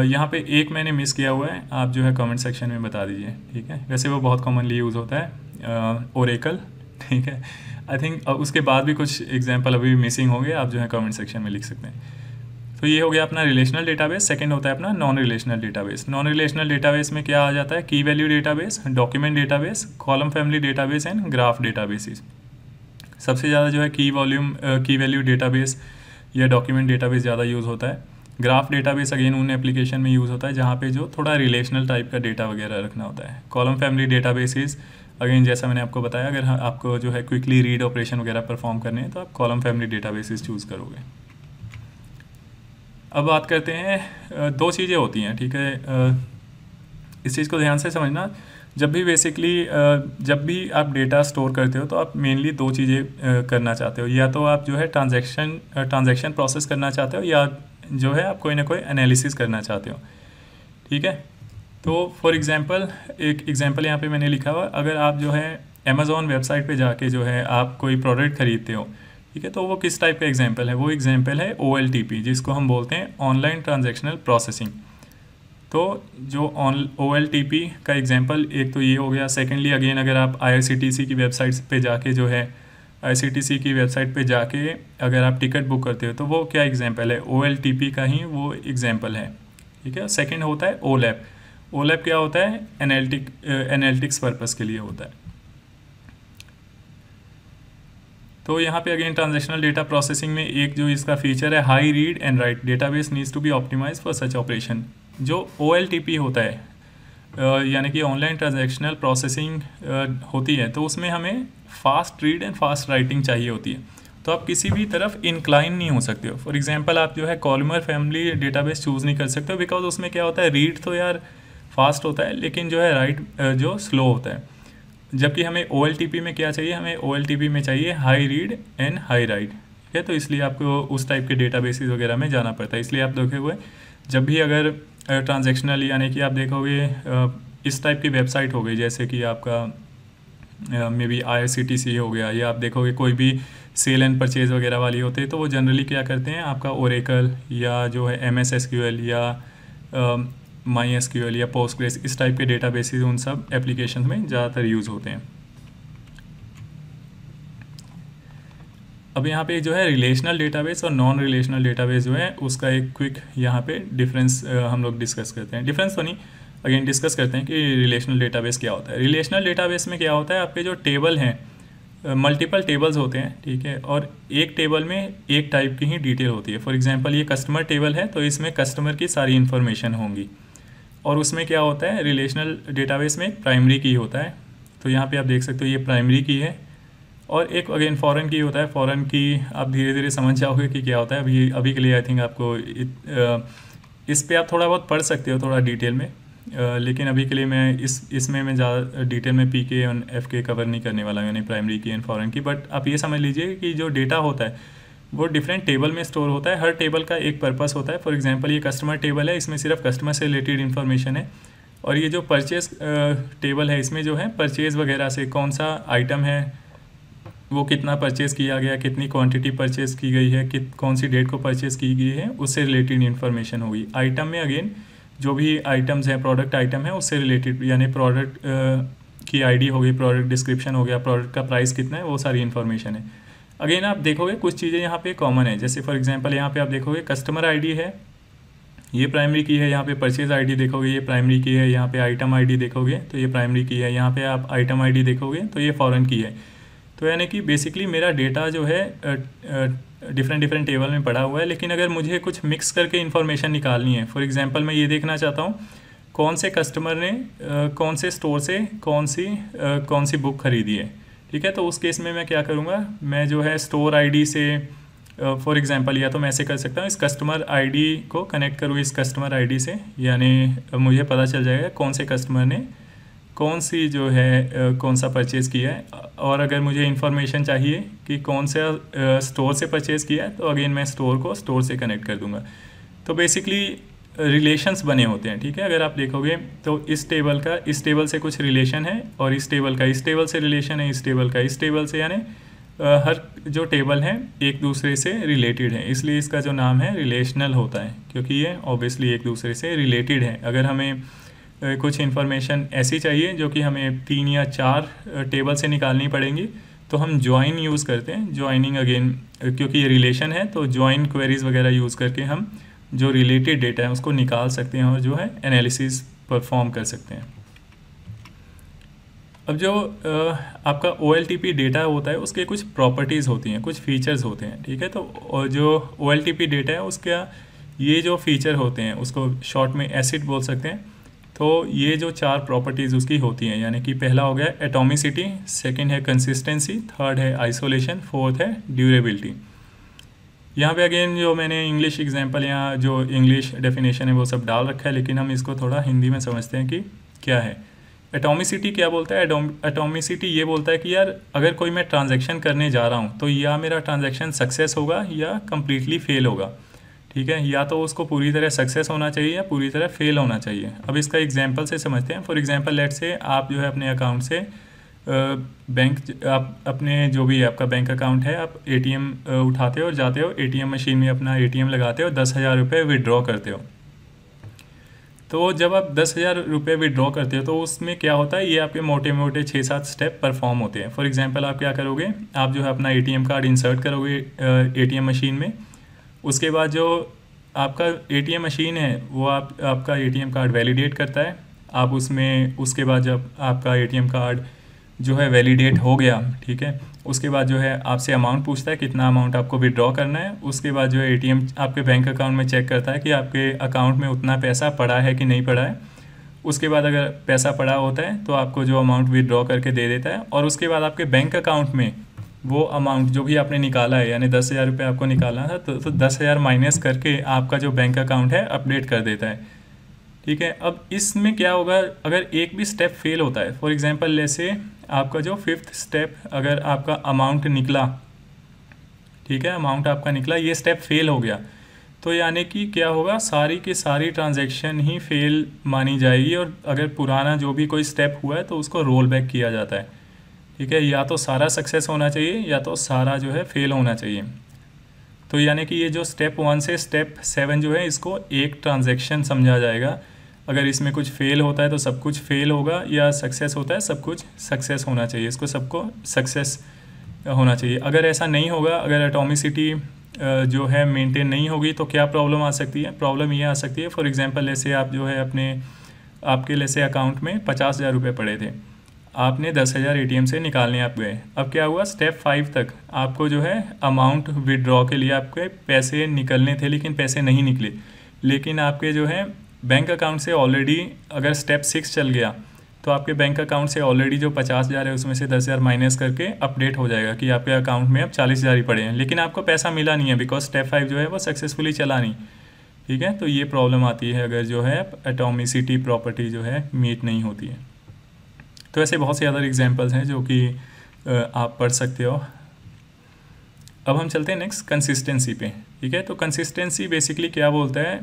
यहाँ पे एक मैंने मिस किया हुआ है, आप जो है कमेंट सेक्शन में बता दीजिए, ठीक है। वैसे वो बहुत कॉमनली यूज़ होता है, ओरेकल, ठीक है। आई थिंक उसके बाद भी कुछ एग्जांपल अभी मिसिंग होंगे, आप जो है कमेंट सेक्शन में लिख सकते हैं। तो ये हो गया अपना रिलेशनल डेटाबेस। सेकंड होता है अपना non relational database. Non relational database में क्या आ जाता है? की value database, document database, column family database and graph databases. सबसे ज़्यादा जो है की वैल्यू डेटाबेस या डॉक्यूमेंट डेटाबेस ज़्यादा यूज़ होता है। ग्राफ डेटाबेस अगेन उन एप्लीकेशन में यूज़ होता है जहाँ पे जो थोड़ा रिलेशनल टाइप का डेटा वगैरह रखना होता है। कॉलम फैमिली डेटाबेसिस अगेन जैसा मैंने आपको बताया, अगर आपको जो है क्विकली रीड ऑपरेशन वगैरह परफॉर्म करने हैं तो आप कॉलम फैमिली डेटाबेसिस चूज़ करोगे। अब बात करते हैं, दो चीज़ें होती हैं, ठीक है। इस चीज़ को ध्यान से समझना। जब भी आप डेटा स्टोर करते हो तो आप मेनली दो चीज़ें करना चाहते हो। या तो आप जो है ट्रांजैक्शन प्रोसेस करना चाहते हो, या जो है आप कोई ना कोई एनालिसिस करना चाहते हो, ठीक है। तो फॉर एग्जांपल एक एग्जांपल यहाँ पे मैंने लिखा हुआ, अगर आप जो है अमेज़ॉन वेबसाइट पे जाके जो है आप कोई प्रोडक्ट खरीदते हो, ठीक है, तो वो किस टाइप का एग्जांपल है? वो एग्जांपल है OLTP, जिसको हम बोलते हैं ऑनलाइन ट्रांजैक्शनल प्रोसेसिंग। तो जो OLTP का एग्जांपल एक तो ये हो गया। सेकेंडली अगेन अगर आप IRCTC की वेबसाइट पे जाके जो है IRCTC की वेबसाइट पे जाके अगर आप टिकट बुक करते हो तो वो क्या एग्जांपल है? OLTP का ही वो एग्जांपल है, ठीक है। सेकेंड होता है OLAP। OLAP क्या होता है? एनालिटिक्स पर्पज़ के लिए होता है। तो यहाँ पे अगेन ट्रांजैक्शनल डेटा प्रोसेसिंग में एक जो इसका फीचर है, high read and write database needs to be optimize for such operation. जो OLTP होता है यानी कि ऑनलाइन ट्रांजैक्शनल प्रोसेसिंग होती है, तो उसमें हमें fast read and fast writing चाहिए होती है। तो आप किसी भी तरफ इंक्लाइन नहीं हो सकते हो। फॉर एग्जांपल आप जो है कॉलमर फैमिली डेटाबेस चूज़ नहीं कर सकते हो, बिकॉज उसमें क्या होता है, रीड तो यार फास्ट होता है लेकिन जो है राइट जो स्लो होता है। जबकि हमें OLTP में क्या चाहिए? हमें OLTP में चाहिए high read and high right, ठीक है। तो इसलिए आपको उस टाइप के डेटाबेसेस वगैरह में जाना पड़ता है। इसलिए आप देखे हुए जब भी अगर ट्रांजैक्शनल यानी कि आप देखोगे इस टाइप की वेबसाइट हो गई, जैसे कि आपका मे बी IRCTC हो गया, या आप देखोगे कोई भी सेल एंड परचेज वगैरह वाली होती है, तो वो जनरली क्या करते हैं, आपका ओरेकल या जो है MS SQL या MySQL या Postgres इस टाइप के डेटाबेसेस उन सब एप्लीकेशन में ज़्यादातर यूज़ होते हैं। अब यहाँ पे जो है रिलेशनल डेटाबेस और नॉन रिलेशनल डेटाबेस जो है उसका एक क्विक यहाँ पे डिफरेंस हम लोग डिस्कस करते हैं। डिफरेंस तो नहीं, अगेन डिस्कस करते हैं कि रिलेशनल डेटाबेस क्या होता है। रिलेशनल डेटाबेस में क्या होता है, आपके जो टेबल हैं मल्टीपल टेबल्स होते हैं, ठीक है, और एक टेबल में एक टाइप की ही डिटेल होती है। फॉर एग्जांपल ये कस्टमर टेबल है, तो इसमें कस्टमर की सारी इन्फॉर्मेशन होंगी। और उसमें क्या होता है, रिलेशनल डेटाबेस में एक प्राइमरी की होता है। तो यहाँ पे आप देख सकते हो ये प्राइमरी की है, और एक अगेन फॉरेन की होता है। फॉरेन की आप धीरे धीरे समझ जाओगे कि क्या होता है। अभी के लिए आई थिंक आपको इस पे आप थोड़ा बहुत पढ़ सकते हो थोड़ा डिटेल में, लेकिन अभी के लिए मैं इसमें मैं ज़्यादा डिटेल में PK और FK कवर नहीं करने वाला, यानी प्राइमरी की एंड फॉरेन की। बट आप ये समझ लीजिए कि जो डेटा होता है वो डिफरेंट टेबल में स्टोर होता है। हर टेबल का एक पर्पस होता है। फॉर एग्जांपल ये कस्टमर टेबल है, इसमें सिर्फ कस्टमर से रिलेटेड इन्फॉर्मेशन है। और ये जो परचेज टेबल है, इसमें जो है परचेज़ वगैरह से कौन सा आइटम है, वो कितना परचेज़ किया गया, कितनी क्वांटिटी परचेज़ की गई है, कौन सी डेट को परचेज़ की गई है, उससे रिलेटेड इन्फॉर्मेशन होगी। आइटम में अगेन जो भी आइटम्स हैं, प्रोडक्ट आइटम है, उससे रिलेटेड यानी प्रोडक्ट की ID होगी, प्रोडक्ट डिस्क्रिप्शन हो गया, प्रोडक्ट का प्राइस कितना है, वो सारी इन्फॉर्मेशन है। अगेन आप देखोगे कुछ चीज़ें यहाँ पे कॉमन है। जैसे फॉर एग्जांपल यहाँ पे आप देखोगे कस्टमर ID है, ये प्राइमरी की है। यहाँ पे परचेज ID देखोगे, ये प्राइमरी की है। यहाँ पे आइटम ID देखोगे तो ये प्राइमरी की है। यहाँ पे आप आइटम ID देखोगे तो ये फॉरेन की है। तो यानी कि बेसिकली मेरा डेटा जो है डिफरेंट टेबल में पड़ा हुआ है, लेकिन अगर मुझे कुछ मिक्स करके इन्फॉर्मेशन निकालनी है, फॉर एग्जांपल मैं ये देखना चाहता हूँ कौन से कस्टमर ने कौन से स्टोर से कौन सी बुक खरीदी है, ठीक है। तो उस केस में मैं क्या करूँगा, मैं जो है स्टोर ID से फॉर एग्जांपल या तो मैं ऐसे कर सकता हूँ, इस कस्टमर ID को कनेक्ट करूँ इस कस्टमर ID से, यानी मुझे पता चल जाएगा कौन से कस्टमर ने कौन सी जो है कौन सा परचेज़ किया है। और अगर मुझे इन्फॉर्मेशन चाहिए कि कौन सा स्टोर से परचेज़ किया है, तो अगेन मैं स्टोर को स्टोर से कनेक्ट कर दूंगा। तो बेसिकली रिलेशंस बने होते हैं, ठीक है। अगर आप देखोगे तो इस टेबल का इस टेबल से कुछ रिलेशन है, और इस टेबल का इस टेबल से रिलेशन है, इस टेबल का इस टेबल से, यानी हर जो टेबल हैं एक दूसरे से रिलेटेड है। इसलिए इसका जो नाम है रिलेशनल होता है, क्योंकि ये ऑब्वियसली एक दूसरे से रिलेटेड है। अगर हमें कुछ इन्फॉर्मेशन ऐसी चाहिए जो कि हमें 3 या 4 टेबल से निकालनी पड़ेंगी, तो हम ज्वाइन यूज़ करते हैं, ज्वाइनिंग अगेन, क्योंकि ये रिलेशन है तो ज्वाइन क्वेरीज वगैरह यूज़ करके हम जो रिलेटेड डेटा है उसको निकाल सकते हैं और जो है एनालिसिस परफॉर्म कर सकते हैं। अब जो आपका OLTP डेटा होता है उसके कुछ प्रॉपर्टीज़ होती हैं, कुछ फीचर्स होते हैं, ठीक है। तो जो OLTP डेटा है उसका ये जो फीचर होते हैं उसको शॉर्ट में एसिड बोल सकते हैं। तो ये जो 4 प्रॉपर्टीज़ उसकी होती हैं, यानी कि पहला हो गया एटॉमिसिटी, सेकंड है कंसिस्टेंसी, थर्ड है आइसोलेशन, फोर्थ है ड्यूरेबिलिटी। यहाँ पे अगेन जो मैंने इंग्लिश एग्जांपल यहाँ जो इंग्लिश डेफिनेशन है वो सब डाल रखा है, लेकिन हम इसको थोड़ा हिंदी में समझते हैं कि क्या है। एटॉमिसिटी क्या बोलता है? एटॉमिसिटी ये बोलता है कि यार अगर कोई मैं ट्रांजैक्शन करने जा रहा हूँ तो या मेरा ट्रांजैक्शन सक्सेस होगा या कम्प्लीटली फेल होगा, ठीक है। या तो उसको पूरी तरह सक्सेस होना चाहिए या पूरी तरह फेल होना चाहिए। अब इसका एग्जांपल से समझते हैं। फॉर एग्जांपल लेट्स से आप जो है अपने अकाउंट से बैंक, आप अपने जो भी आपका बैंक अकाउंट है, आप ATM उठाते हो और जाते हो ATM मशीन में अपना ATM लगाते हो, 10,000 रुपये विड्रॉ करते हो। तो जब आप 10,000 रुपये विड्रॉ करते हो तो उसमें क्या होता है, ये आपके मोटे मोटे 6-7 स्टेप परफॉर्म होते हैं। फॉर एग्जांपल आप क्या करोगे, आप जो है अपना ATM कार्ड इंसर्ट करोगे ATM मशीन में। उसके बाद जो आपका ATM मशीन है वो आपका ATM कार्ड वैलिडेट करता है। आप उसमें उसके बाद जब आपका ATM कार्ड जो है वैलिडेट हो गया, ठीक है, उसके बाद जो है आपसे अमाउंट पूछता है कितना अमाउंट आपको विड्रॉ करना है। उसके बाद जो है ATM आपके बैंक अकाउंट में चेक करता है कि आपके अकाउंट में उतना पैसा पड़ा है कि नहीं पड़ा है। उसके बाद अगर पैसा पड़ा होता है तो आपको जो अमाउंट विड्रॉ करके दे देता है, और उसके बाद आपके बैंक अकाउंट में वो अमाउंट जो भी आपने निकाला है, यानी 10,000 रुपये आपको निकालना था तो 10,000 माइनस करके आपका जो बैंक अकाउंट है अपडेट कर देता है, ठीक है। अब इसमें क्या होगा, अगर एक भी स्टेप फेल होता है, फॉर एग्जांपल जैसे आपका जो 5th स्टेप अगर आपका अमाउंट निकला, ठीक है, अमाउंट आपका निकला, ये स्टेप फेल हो गया, तो यानी कि क्या होगा, सारी की सारी ट्रांजैक्शन ही फेल मानी जाएगी। और अगर पुराना जो भी कोई स्टेप हुआ है तो उसको रोल बैक किया जाता है, ठीक है। या तो सारा सक्सेस होना चाहिए या तो सारा जो है फेल होना चाहिए। तो यानी कि ये जो स्टेप 1 से स्टेप 7 जो है इसको एक ट्रांजैक्शन समझा जाएगा। अगर इसमें कुछ फेल होता है तो सब कुछ फेल होगा, या सक्सेस होता है सब कुछ सक्सेस होना चाहिए, इसको सबको सक्सेस होना चाहिए। अगर ऐसा नहीं होगा, अगर एटॉमिसिटी जो है मेंटेन नहीं होगी तो क्या प्रॉब्लम आ सकती है? प्रॉब्लम ये आ सकती है, फॉर एग्जांपल जैसे आप जो है आपके जैसे अकाउंट में 50,000 रुपये पड़े थे, आपने 10,000 ATM से निकालने आप गए। अब क्या हुआ, स्टेप 5 तक आपको जो है अमाउंट विड्रॉ के लिए आपके पैसे निकलने थे, लेकिन पैसे नहीं निकले। लेकिन आपके जो है बैंक अकाउंट से ऑलरेडी, अगर स्टेप 6 चल गया तो आपके बैंक अकाउंट से ऑलरेडी जो 50,000 है उसमें से 10,000 माइनस करके अपडेट हो जाएगा कि आपके अकाउंट में अब 40,000 ही पड़े हैं, लेकिन आपको पैसा मिला नहीं है बिकॉज स्टेप 5 जो है वो सक्सेसफुली चला नहीं, ठीक है। तो ये प्रॉब्लम आती है अगर जो है एटॉमिसिटी प्रॉपर्टी जो है मीट नहीं होती है। तो ऐसे बहुत से अदर एग्जांपल्स हैं जो कि आप पढ़ सकते हो। अब हम चलते हैं नेक्स्ट कंसिस्टेंसी पे, ठीक है। तो कंसिस्टेंसी बेसिकली क्या बोलता है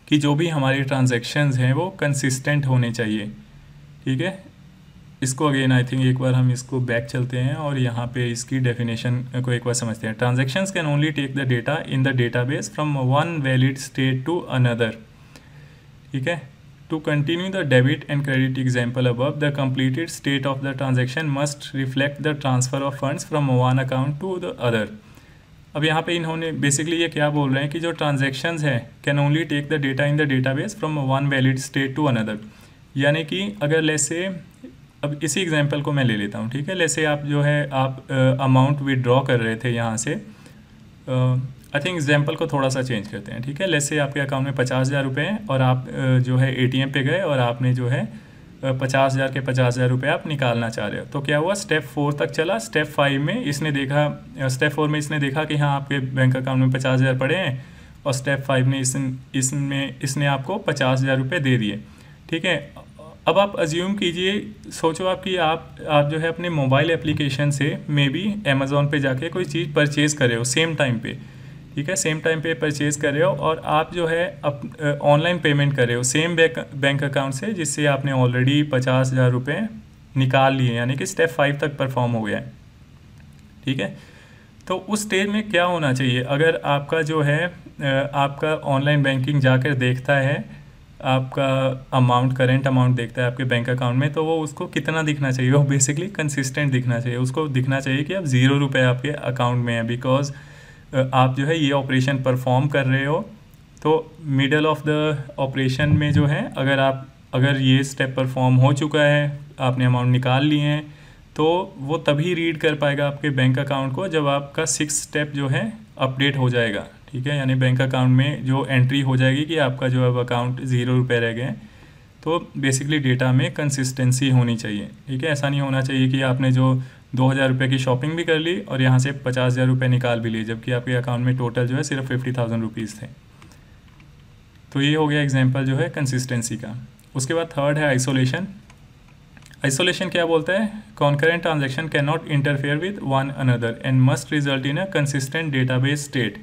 कि जो भी हमारे ट्रांजैक्शंस हैं वो कंसिस्टेंट होने चाहिए, ठीक है। इसको अगेन आई थिंक एक बार हम इसको बैक चलते हैं और यहाँ पे इसकी डेफिनेशन को एक बार समझते हैं। Transactions can only take the data in the database from one valid state to another, ठीक है। To continue the debit and credit example above, the completed state of the transaction must reflect the transfer of funds from one account to the other. अब यहाँ पे इन्होंने basically ये क्या बोल रहे हैं कि जो ट्रांजैक्शंस है can only take the data in the database from one valid state to another, यानी कि अगर लेसे, अब इसी एग्जांपल को मैं ले लेता हूँ, ठीक है। लेसे आप जो है आप अमाउंट विड्रॉ कर रहे थे यहाँ से, आई थिंक एग्जाम्पल को थोड़ा सा चेंज करते हैं, ठीक है। लेसे आपके अकाउंट में 50,000 रुपये हैं और आप जो है ATM पे गए और आपने जो है 50,000 के 50,000 रुपये आप निकालना चाह रहे हो। तो क्या हुआ, स्टेप 4 तक चला। स्टेप 5 में इसने देखा, स्टेप 4 में इसने देखा कि हाँ आपके बैंक अकाउंट में 50,000 पड़े हैं, और स्टेप 5 में इसने आपको 50,000 रुपये दे दिए, ठीक है। अब आप अज्यूम कीजिए, सोचो आप जो है अपने मोबाइल एप्लीकेशन से मे बी अमेज़ॉन पे जाके कोई चीज़ परचेज़ कर रहे हो सेम टाइम पे, ठीक है, सेम टाइम पे परचेज़ कर रहे हो, और आप जो है ऑनलाइन पेमेंट कर रहे हो सेम बैंक अकाउंट से जिससे आपने ऑलरेडी 50,000 रुपये निकाल लिए, यानी कि स्टेप 5 तक परफॉर्म हो गया है, ठीक है। तो उस स्टेज में क्या होना चाहिए, अगर आपका जो है आपका ऑनलाइन बैंकिंग जाकर देखता है आपका अमाउंट, करेंट अमाउंट देखता है आपके बैंक अकाउंट में, तो वो उसको कितना दिखना चाहिए, वो बेसिकली कंसिस्टेंट दिखना चाहिए। उसको दिखना चाहिए कि अब 0 रुपये आपके अकाउंट में है, बिकॉज आप जो है ये ऑपरेशन परफॉर्म कर रहे हो। तो मिडल ऑफ द ऑपरेशन में जो है, अगर ये स्टेप परफॉर्म हो चुका है, आपने अमाउंट निकाल लिए हैं, तो वो तभी रीड कर पाएगा आपके बैंक अकाउंट को जब आपका 6 स्टेप जो है अपडेट हो जाएगा। ठीक है, यानी बैंक अकाउंट में जो एंट्री हो जाएगी कि आपका जो अब अकाउंट 0 रुपये रह गए हैं। तो बेसिकली डेटा में कंसिस्टेंसी होनी चाहिए। ठीक है, ऐसा नहीं होना चाहिए कि आपने जो 2,000 रुपये की शॉपिंग भी कर ली और यहाँ से 50,000 रुपये निकाल भी लिए, जबकि आपके अकाउंट में टोटल जो है सिर्फ 50,000 रुपीज़ थे। तो ये हो गया एग्जांपल जो है कंसिस्टेंसी का। उसके बाद थर्ड है आइसोलेशन। आइसोलेशन क्या बोलता है? Concurrent transaction can not interfere with one another and must result in a consistent database state.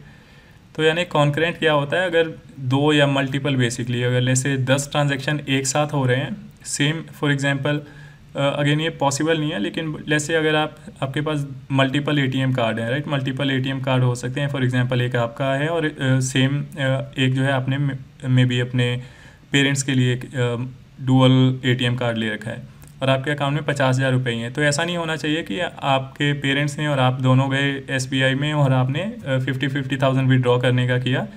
तो यानी कॉन्करेंट क्या होता है? अगर दो या मल्टीपल, बेसिकली अगर जैसे 10 ट्रांजैक्शन एक साथ हो रहे हैं सेम, फॉर एग्जांपल अगेन ये पॉसिबल नहीं है, लेकिन जैसे अगर आपके पास मल्टीपल एटीएम कार्ड है, राइट, मल्टीपल एटीएम कार्ड हो सकते हैं। फॉर एग्जांपल एक आपका है और सेम एक जो है आपने मे बी अपने पेरेंट्स के लिए एक डुअल एटीएम कार्ड ले रखा है और आपके अकाउंट में 50,000 रुपये ही हैं। तो ऐसा नहीं होना चाहिए कि आपके पेरेंट्स ने और आप दोनों गए SBI में और आपने 50,000 विड्रॉ करने का किया।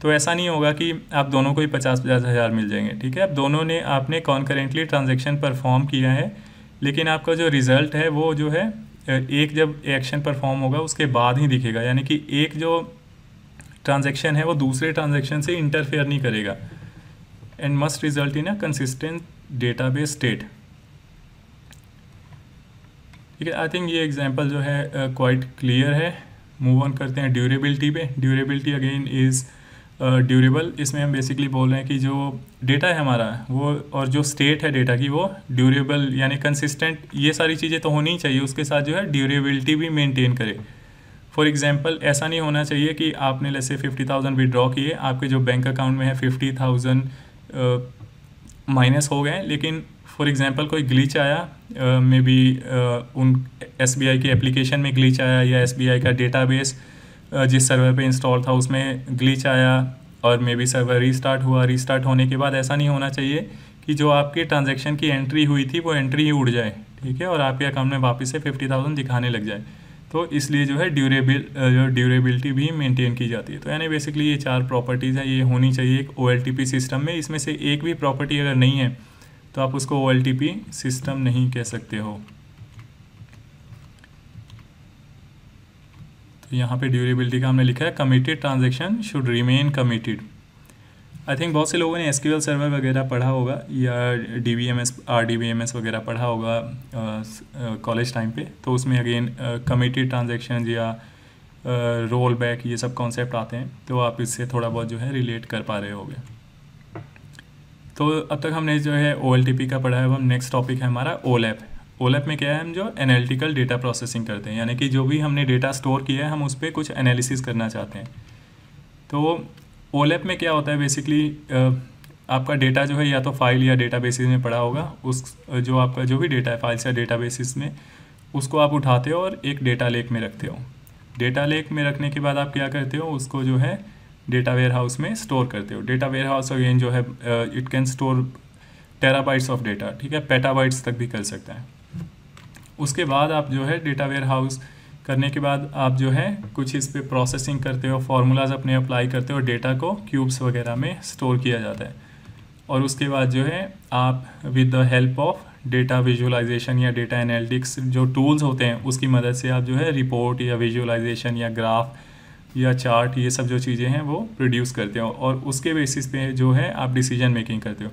तो ऐसा नहीं होगा कि आप दोनों को ही 50,000 मिल जाएंगे। ठीक है, अब दोनों ने आपने कॉन्करेंटली ट्रांजैक्शन परफॉर्म किया है, लेकिन आपका जो रिज़ल्ट है वो जो है एक जब एक्शन परफॉर्म होगा उसके बाद ही दिखेगा। यानी कि एक जो ट्रांजैक्शन है वो दूसरे ट्रांजैक्शन से इंटरफेयर नहीं करेगा। And must result in a consistent database state. ठीक है, आई थिंक ये एग्जांपल जो है क्वाइट क्लियर है। मूव ऑन करते हैं ड्यूरेबिलिटी पे। Durability again is durable. इसमें हम बेसिकली बोल रहे हैं कि जो डेटा है हमारा वो, और जो स्टेट है डेटा की, वो ड्यूरेबल यानी कंसिस्टेंट, ये सारी चीज़ें तो होनी चाहिए, उसके साथ जो है ड्यूरेबिलिटी भी मेंटेन करे। फॉर एग्जांपल ऐसा नहीं होना चाहिए कि आपने जैसे 50,000 विड्रॉ किए, आपके जो बैंक अकाउंट में है 50,000 माइनस हो गए, लेकिन फॉर एग्जांपल कोई ग्लिच आया, मे बी उन SBI की एप्लीकेशन में ग्लिच आया, या SBI का डेटाबेस जिस सर्वर पे इंस्टॉल था उसमें ग्लिच आया और मे बी सर्वर रीस्टार्ट हुआ। रीस्टार्ट होने के बाद ऐसा नहीं होना चाहिए कि जो आपके ट्रांजैक्शन की एंट्री हुई थी वो एंट्री ही उड़ जाए, ठीक है, और आपके अकाउंट में वापस से 50,000 दिखाने लग जाए। तो इसलिए जो है ड्यूरेबिलिटी भी मेंटेन की जाती है। तो यानी बेसिकली ये 4 प्रॉपर्टीज़ हैं, ये होनी चाहिए एक OLTP सिस्टम में। इसमें से एक भी प्रॉपर्टी अगर नहीं है तो आप उसको OLTP सिस्टम नहीं कह सकते हो। तो यहाँ पे ड्यूरेबिलिटी का हमने लिखा है committed transaction should remain committed. I think बहुत से लोगों ने SQL सर्वर वगैरह पढ़ा होगा या DBMS RDBMS वगैरह पढ़ा होगा कॉलेज टाइम पे। तो उसमें अगेन कमिटेड ट्रांजैक्शन या रोल बैक, ये सब कॉन्सेप्ट आते हैं, तो आप इससे थोड़ा बहुत जो है रिलेट कर पा रहे होगे। तो अब तक हमने जो है OLTP का पढ़ा है। अब हम नेक्स्ट टॉपिक है हमारा OLAP। OLAP में क्या है? हम जो एनालिटिकल डेटा प्रोसेसिंग करते हैं, यानी कि जो भी हमने डेटा स्टोर किया है हम उस पर कुछ एनालिसिस करना चाहते हैं। तो OLAP में क्या होता है? बेसिकली आपका डेटा जो है या तो फाइल या डेटाबेसेस में पड़ा होगा, उस जो आपका जो भी डेटा है फाइल्स या डेटाबेसेस में, उसको आप उठाते हो और एक डेटा लेक में रखते हो। डेटा लेक में रखने के बाद आप क्या करते हो? उसको जो है डेटा वेयर हाउस में स्टोर करते हो। डेटा वेयर हाउस अगेन जो है it can store terabytes of data, ठीक है, पेटाबाइट्स तक भी कर सकता है। उसके बाद आप जो है डेटा वेयर हाउस करने के बाद आप जो है कुछ इस पे प्रोसेसिंग करते हो, फार्मूलाज अपने अप्लाई करते हो, डेटा को क्यूब्स वगैरह में स्टोर किया जाता है। और उसके बाद जो है आप with the help of data visualization या डेटा एनालिटिक्स जो टूल्स होते हैं उसकी मदद से आप जो है रिपोर्ट या विजुअलाइजेशन या ग्राफ या चार्ट, ये सब जो चीज़ें हैं वो प्रोड्यूस करते हो और उसके बेसिस पे जो है आप डिसीजन मेकिंग करते हो।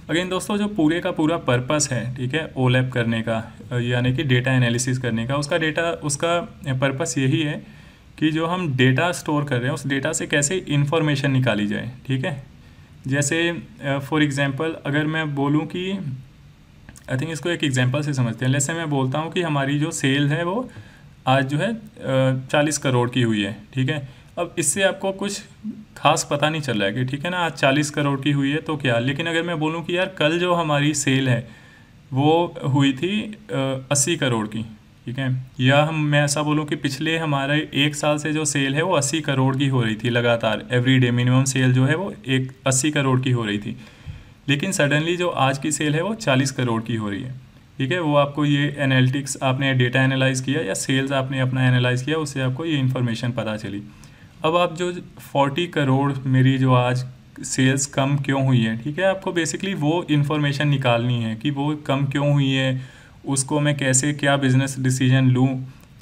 अगेन दोस्तों, जो पूरे का पूरा पर्पस है, ठीक है, OLAP करने का यानी कि डेटा एनालिसिस करने का, उसका पर्पस यही है कि जो हम डेटा स्टोर कर रहे हैं उस डेटा से कैसे इन्फॉर्मेशन निकाली जाए। ठीक है, जैसे फॉर एग्जांपल अगर मैं बोलूं कि आई थिंक इसको एक एग्जांपल से समझते हैं। जैसे मैं बोलता हूं कि हमारी जो सेल है वो आज जो है 40 करोड़ की हुई है, ठीक है। अब इससे आपको कुछ खास पता नहीं चल रहा है कि ठीक है ना, आज 40 करोड़ की हुई है तो क्या, लेकिन अगर मैं बोलूं कि यार कल जो हमारी सेल है वो हुई थी 80 करोड़ की, ठीक है, या मैं ऐसा बोलूं कि पिछले हमारे 1 साल से जो सेल है वो 80 करोड़ की हो रही थी लगातार, एवरी डे मिनिमम सेल जो है वो 80 करोड़ की हो रही थी। लेकिन सडनली जो आज की सेल है वो 40 करोड़ की हो रही है, ठीक है। वो आपको ये एनालिटिक्स, आपने डेटा एनालाइज किया या सेल्स आपने अपना एनालाइज किया, उससे आपको ये इन्फॉर्मेशन पता चली। अब आप जो 40 करोड़ मेरी जो आज सेल्स कम क्यों हुई है, ठीक है, आपको बेसिकली वो इन्फॉर्मेशन निकालनी है कि वो कम क्यों हुई है, उसको मैं कैसे क्या बिजनेस डिसीजन लूँ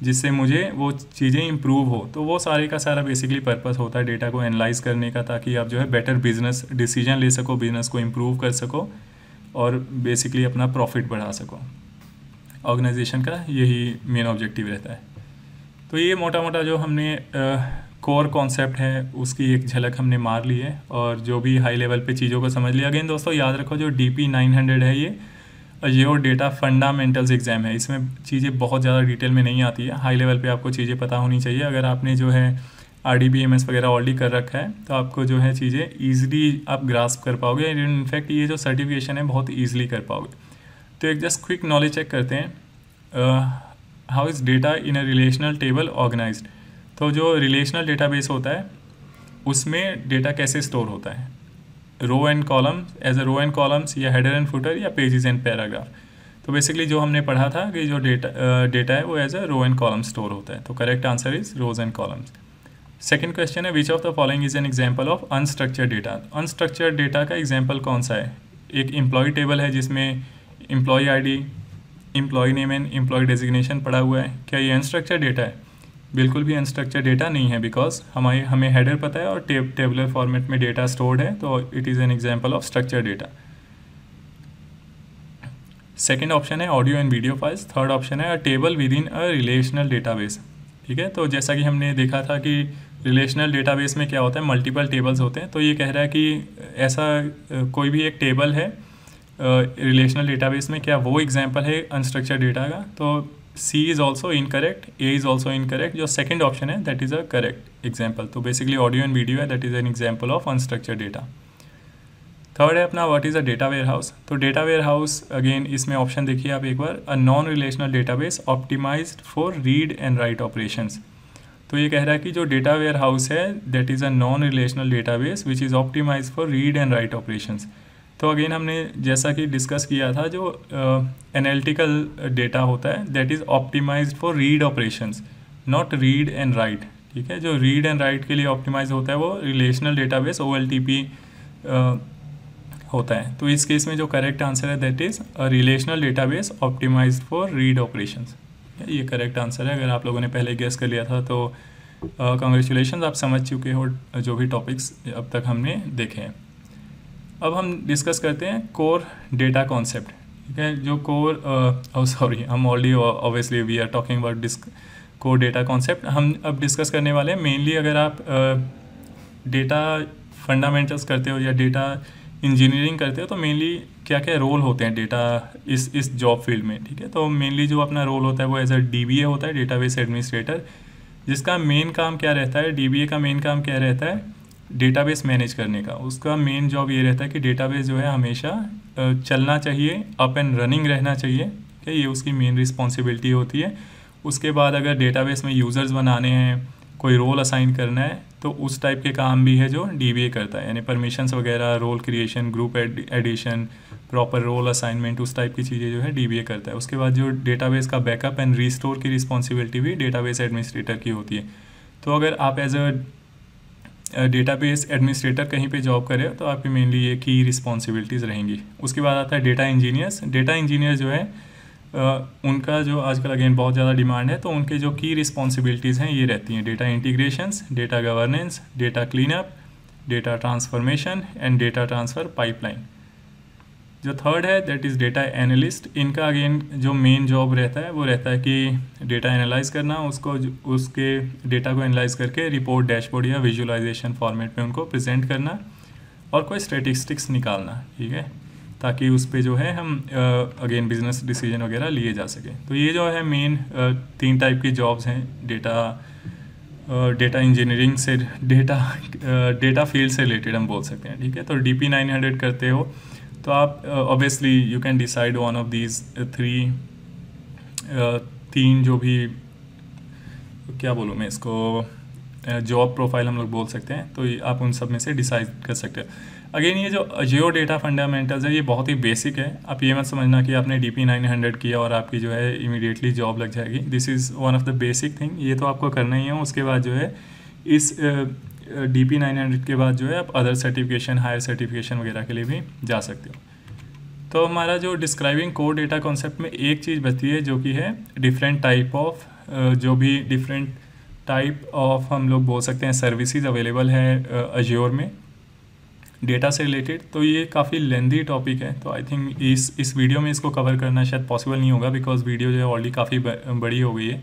जिससे मुझे वो चीज़ें इम्प्रूव हो। तो वो सारे का सारा बेसिकली पर्पस होता है डेटा को एनालाइज करने का, ताकि आप जो है बेटर बिजनेस डिसीजन ले सको, बिजनेस को इम्प्रूव कर सको और बेसिकली अपना प्रॉफिट बढ़ा सको। ऑर्गेनाइजेशन का यही मेन ऑब्जेक्टिव रहता है। तो ये मोटा मोटा जो हमने कोर कॉन्सेप्ट है उसकी एक झलक हमने मार ली है, और जो भी हाई लेवल पे चीज़ों को समझ लिया। अगेन दोस्तों याद रखो, जो DP900 है ये अज़्योर डेटा फंडामेंटल्स एग्ज़ाम है, इसमें चीज़ें बहुत ज़्यादा डिटेल में नहीं आती है। हाई लेवल पे आपको चीज़ें पता होनी चाहिए। अगर आपने जो है RDBMS वगैरह ऑलरेडी कर रखा है तो आपको जो है चीज़ें ईजिली आप ग्रास्प कर पाओगे। इनफैक्ट ये जो सर्टिफिकेशन है बहुत ईजिली कर पाओगे। तो एक जस्ट क्विक नॉलेज चेक करते हैं। How is data in a relational table organized. तो जो रिलेशनल डेटाबेस होता है उसमें डेटा कैसे स्टोर होता है, row and columns, as a row and columns, या हेडर एंड फुटर, या पेजेस एंड पैराग्राफ। तो बेसिकली जो हमने पढ़ा था कि जो डेटा है वो as a row and column store होता है। तो correct answer is rows and columns. Second question है, which of the following is an example of unstructured data. Unstructured data का एग्जांपल कौन सा है। एक एम्प्लॉय टेबल है जिसमें employee ID, employee name and employee designation पड़ा हुआ है। क्या ये अनस्ट्रक्चर्ड डेटा है? बिल्कुल भी अनस्ट्रक्चर्ड डेटा नहीं है, बिकॉज हमें हेडर पता है और टेबुलर फॉर्मेट में डेटा स्टोर्ड है, तो it is an example of structured data. Second option है audio and video files. Third option है a table within a relational database. ठीक है, तो जैसा कि हमने देखा था कि रिलेशनल डेटाबेस में क्या होता है, मल्टीपल टेबल्स होते हैं। तो ये कह रहा है कि ऐसा कोई भी एक टेबल है रिलेशनल डेटाबेस में, क्या वो एग्जांपल है अनस्ट्रक्चर्ड डेटा का। तो C is also incorrect, A is also incorrect. जो सेकेंड ऑप्शन है that is a correct example. तो बेसिकली ऑडियो एंड वीडियो है, that is an example of unstructured data. Third है अपना what is a data warehouse. तो data warehouse again इसमें option देखिए आप एक बार, a non relational database optimised for read and write operations. तो ये कह रहा है कि जो डेटा वेयर हाउस है that is a non relational database which is optimize for read and write operations. तो अगेन हमने जैसा कि डिस्कस किया था, जो एनालिटिकल डेटा होता है that is optimized for read operations, not read and write. ठीक है, जो रीड एंड राइट के लिए ऑप्टिमाइज होता है वो रिलेशनल डेटाबेस OLTP होता है। तो इस केस में जो करेक्ट आंसर है that is a relational database optimised for read operations. ये करेक्ट आंसर है। अगर आप लोगों ने पहले गेस कर लिया था तो कॉन्ग्रेचुलेशन, आप समझ चुके हो जो भी टॉपिक्स अब तक हमने देखे हैं। अब हम डिस्कस करते हैं कोर डेटा कॉन्सेप्ट। ठीक है, जो कोर हम already obviously we are talking about core data concept. हम अब डिस्कस करने वाले हैं मेनली अगर आप डेटा फंडामेंटल्स करते हो या डेटा इंजीनियरिंग करते हो तो मेनली क्या क्या रोल होते हैं डेटा इस जॉब फील्ड में। ठीक है, तो मेनली जो अपना रोल होता है वो एज अ DBA होता है, डेटाबेस एडमिनिस्ट्रेटर, जिसका मेन काम क्या रहता है। DBA का मेन काम क्या रहता है, डेटाबेस मैनेज करने का। उसका मेन जॉब ये रहता है कि डेटाबेस जो है हमेशा चलना चाहिए, अप एंड रनिंग रहना चाहिए। ठीक है, ये उसकी मेन रिस्पॉन्सिबिलिटी होती है। उसके बाद अगर डेटाबेस में यूज़र्स बनाने हैं, कोई रोल असाइन करना है, तो उस टाइप के काम भी है जो DBA करता है, यानी परमिशंस वगैरह, role creation, group addition, proper role assignment, उस टाइप की चीज़ें जो है DBA करता है। उसके बाद जो डेटाबेस का बैकअप एंड रीस्टोर की रिस्पॉन्सिबिलिटी भी डेटाबेस एडमिनिस्ट्रेटर की होती है। तो अगर आप एज अ डेटाबेस एडमिनिस्ट्रेटर कहीं पे जॉब करें तो आपकी मेनली ये की रिस्पॉन्सिबिलिटीज़ रहेंगी। उसके बाद आता है डेटा इंजीनियर्स। डेटा इंजीनियर जो है उनका जो आजकल अगेन बहुत ज़्यादा डिमांड है, तो उनके जो की रिस्पॉन्सिबिलिटीज़ हैं ये रहती हैं data integrations, data governance, data cleanup, data transformation and data transfer pipeline. जो थर्ड है दैट इज़ डेटा एनालिस्ट। इनका अगेन जो मेन जॉब रहता है वो रहता है कि डेटा एनालाइज करना, उसके डेटा को एनालाइज करके रिपोर्ट, डैशबोर्ड या विजुअलाइजेशन फॉर्मेट में उनको प्रेजेंट करना और कोई स्टैटिस्टिक्स निकालना। ठीक है, ताकि उस पर जो है हम अगेन बिजनेस डिसीजन वगैरह लिए जा सके। तो ये जो है मेन 3 टाइप की जॉब्स हैं डेटा इंजीनियरिंग से, डेटा फील्ड से रिलेटेड हम बोल सकते हैं। ठीक है, तो DP900 करते हो तो आप obviously you can decide one of these 3 जो भी क्या बोलूँ मैं इसको जॉब प्रोफाइल हम लोग बोल सकते हैं, तो आप उन सब में से डिसाइड कर सकते हैं। अगेन ये जो अजियो डेटा फंडामेंटल्स है ये बहुत ही बेसिक है। आप ये मत समझना कि आपने DP900 किया और आपकी जो है इमीडिएटली जॉब लग जाएगी। This is one of the basic thing, ये तो आपको करना ही है। उसके बाद जो है इस DP900 के बाद जो है आप अदर सर्टिफिकेशन, हायर सर्टिफिकेशन वगैरह के लिए भी जा सकते हो। तो हमारा जो डिस्क्राइबिंग कोर डेटा कॉन्सेप्ट में एक चीज़ बचती है जो कि है डिफरेंट टाइप ऑफ, जो भी डिफरेंट टाइप ऑफ हम लोग बोल सकते हैं सर्विसेज अवेलेबल है अज्योर में डेटा से रिलेटेड। तो ये काफ़ी लेंदी टॉपिक है, तो आई थिंक इस वीडियो में इसको कवर करना शायद पॉसिबल नहीं होगा, बिकॉज वीडियो जो है ऑलरेडी काफ़ी बड़ी हो गई है।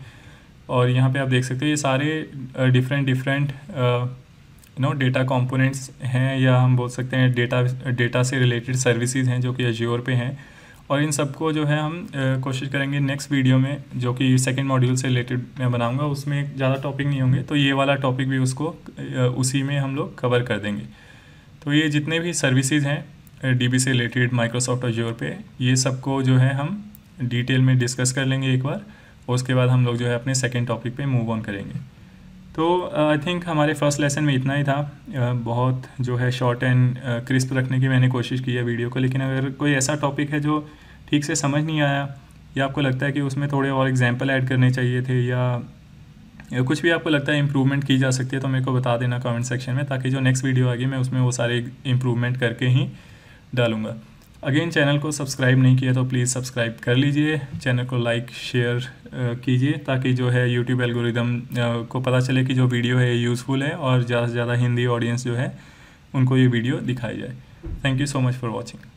और यहाँ पे आप देख सकते हो ये सारे डिफरेंट डेटा कंपोनेंट्स हैं, या हम बोल सकते हैं डेटा से रिलेटेड सर्विसेज हैं जो कि अज्योर पे हैं। और इन सबको जो है हम कोशिश करेंगे नेक्स्ट वीडियो में, जो कि सेकंड मॉड्यूल से रिलेटेड मैं बनाऊंगा, उसमें ज़्यादा टॉपिक नहीं होंगे, तो ये वाला टॉपिक भी उसी में हम लोग कवर कर देंगे। तो ये जितने भी सर्विसेज हैं DB से रिलेटेड माइक्रोसॉफ्ट अज्योर पे, ये सबको जो है हम डिटेल में डिस्कस कर लेंगे एक बार, और उसके बाद हम लोग जो है अपने सेकेंड टॉपिक पे मूव ऑन करेंगे। तो आई थिंक हमारे फर्स्ट लेसन में इतना ही था। बहुत जो है शॉर्ट एंड क्रिस्प रखने की मैंने कोशिश की है वीडियो को, लेकिन अगर कोई ऐसा टॉपिक है जो ठीक से समझ नहीं आया, या आपको लगता है कि उसमें थोड़े और एग्जाम्पल ऐड करने चाहिए थे, या कुछ भी आपको लगता है इम्प्रूवमेंट की जा सकती है, तो मेरे को बता देना कमेंट सेक्शन में, ताकि जो नेक्स्ट वीडियो आएगी मैं उसमें वो सारे इम्प्रूवमेंट करके ही डालूँगा। अगेन चैनल को सब्सक्राइब नहीं किया तो प्लीज़ सब्सक्राइब कर लीजिए, चैनल को लाइक शेयर कीजिए, ताकि जो है यूट्यूब एल्गोरिदम को पता चले कि जो वीडियो है यूज़फुल है, और ज़्यादा से ज़्यादा हिंदी ऑडियंस जो है उनको ये वीडियो दिखाई जाए। Thank you so much for watching.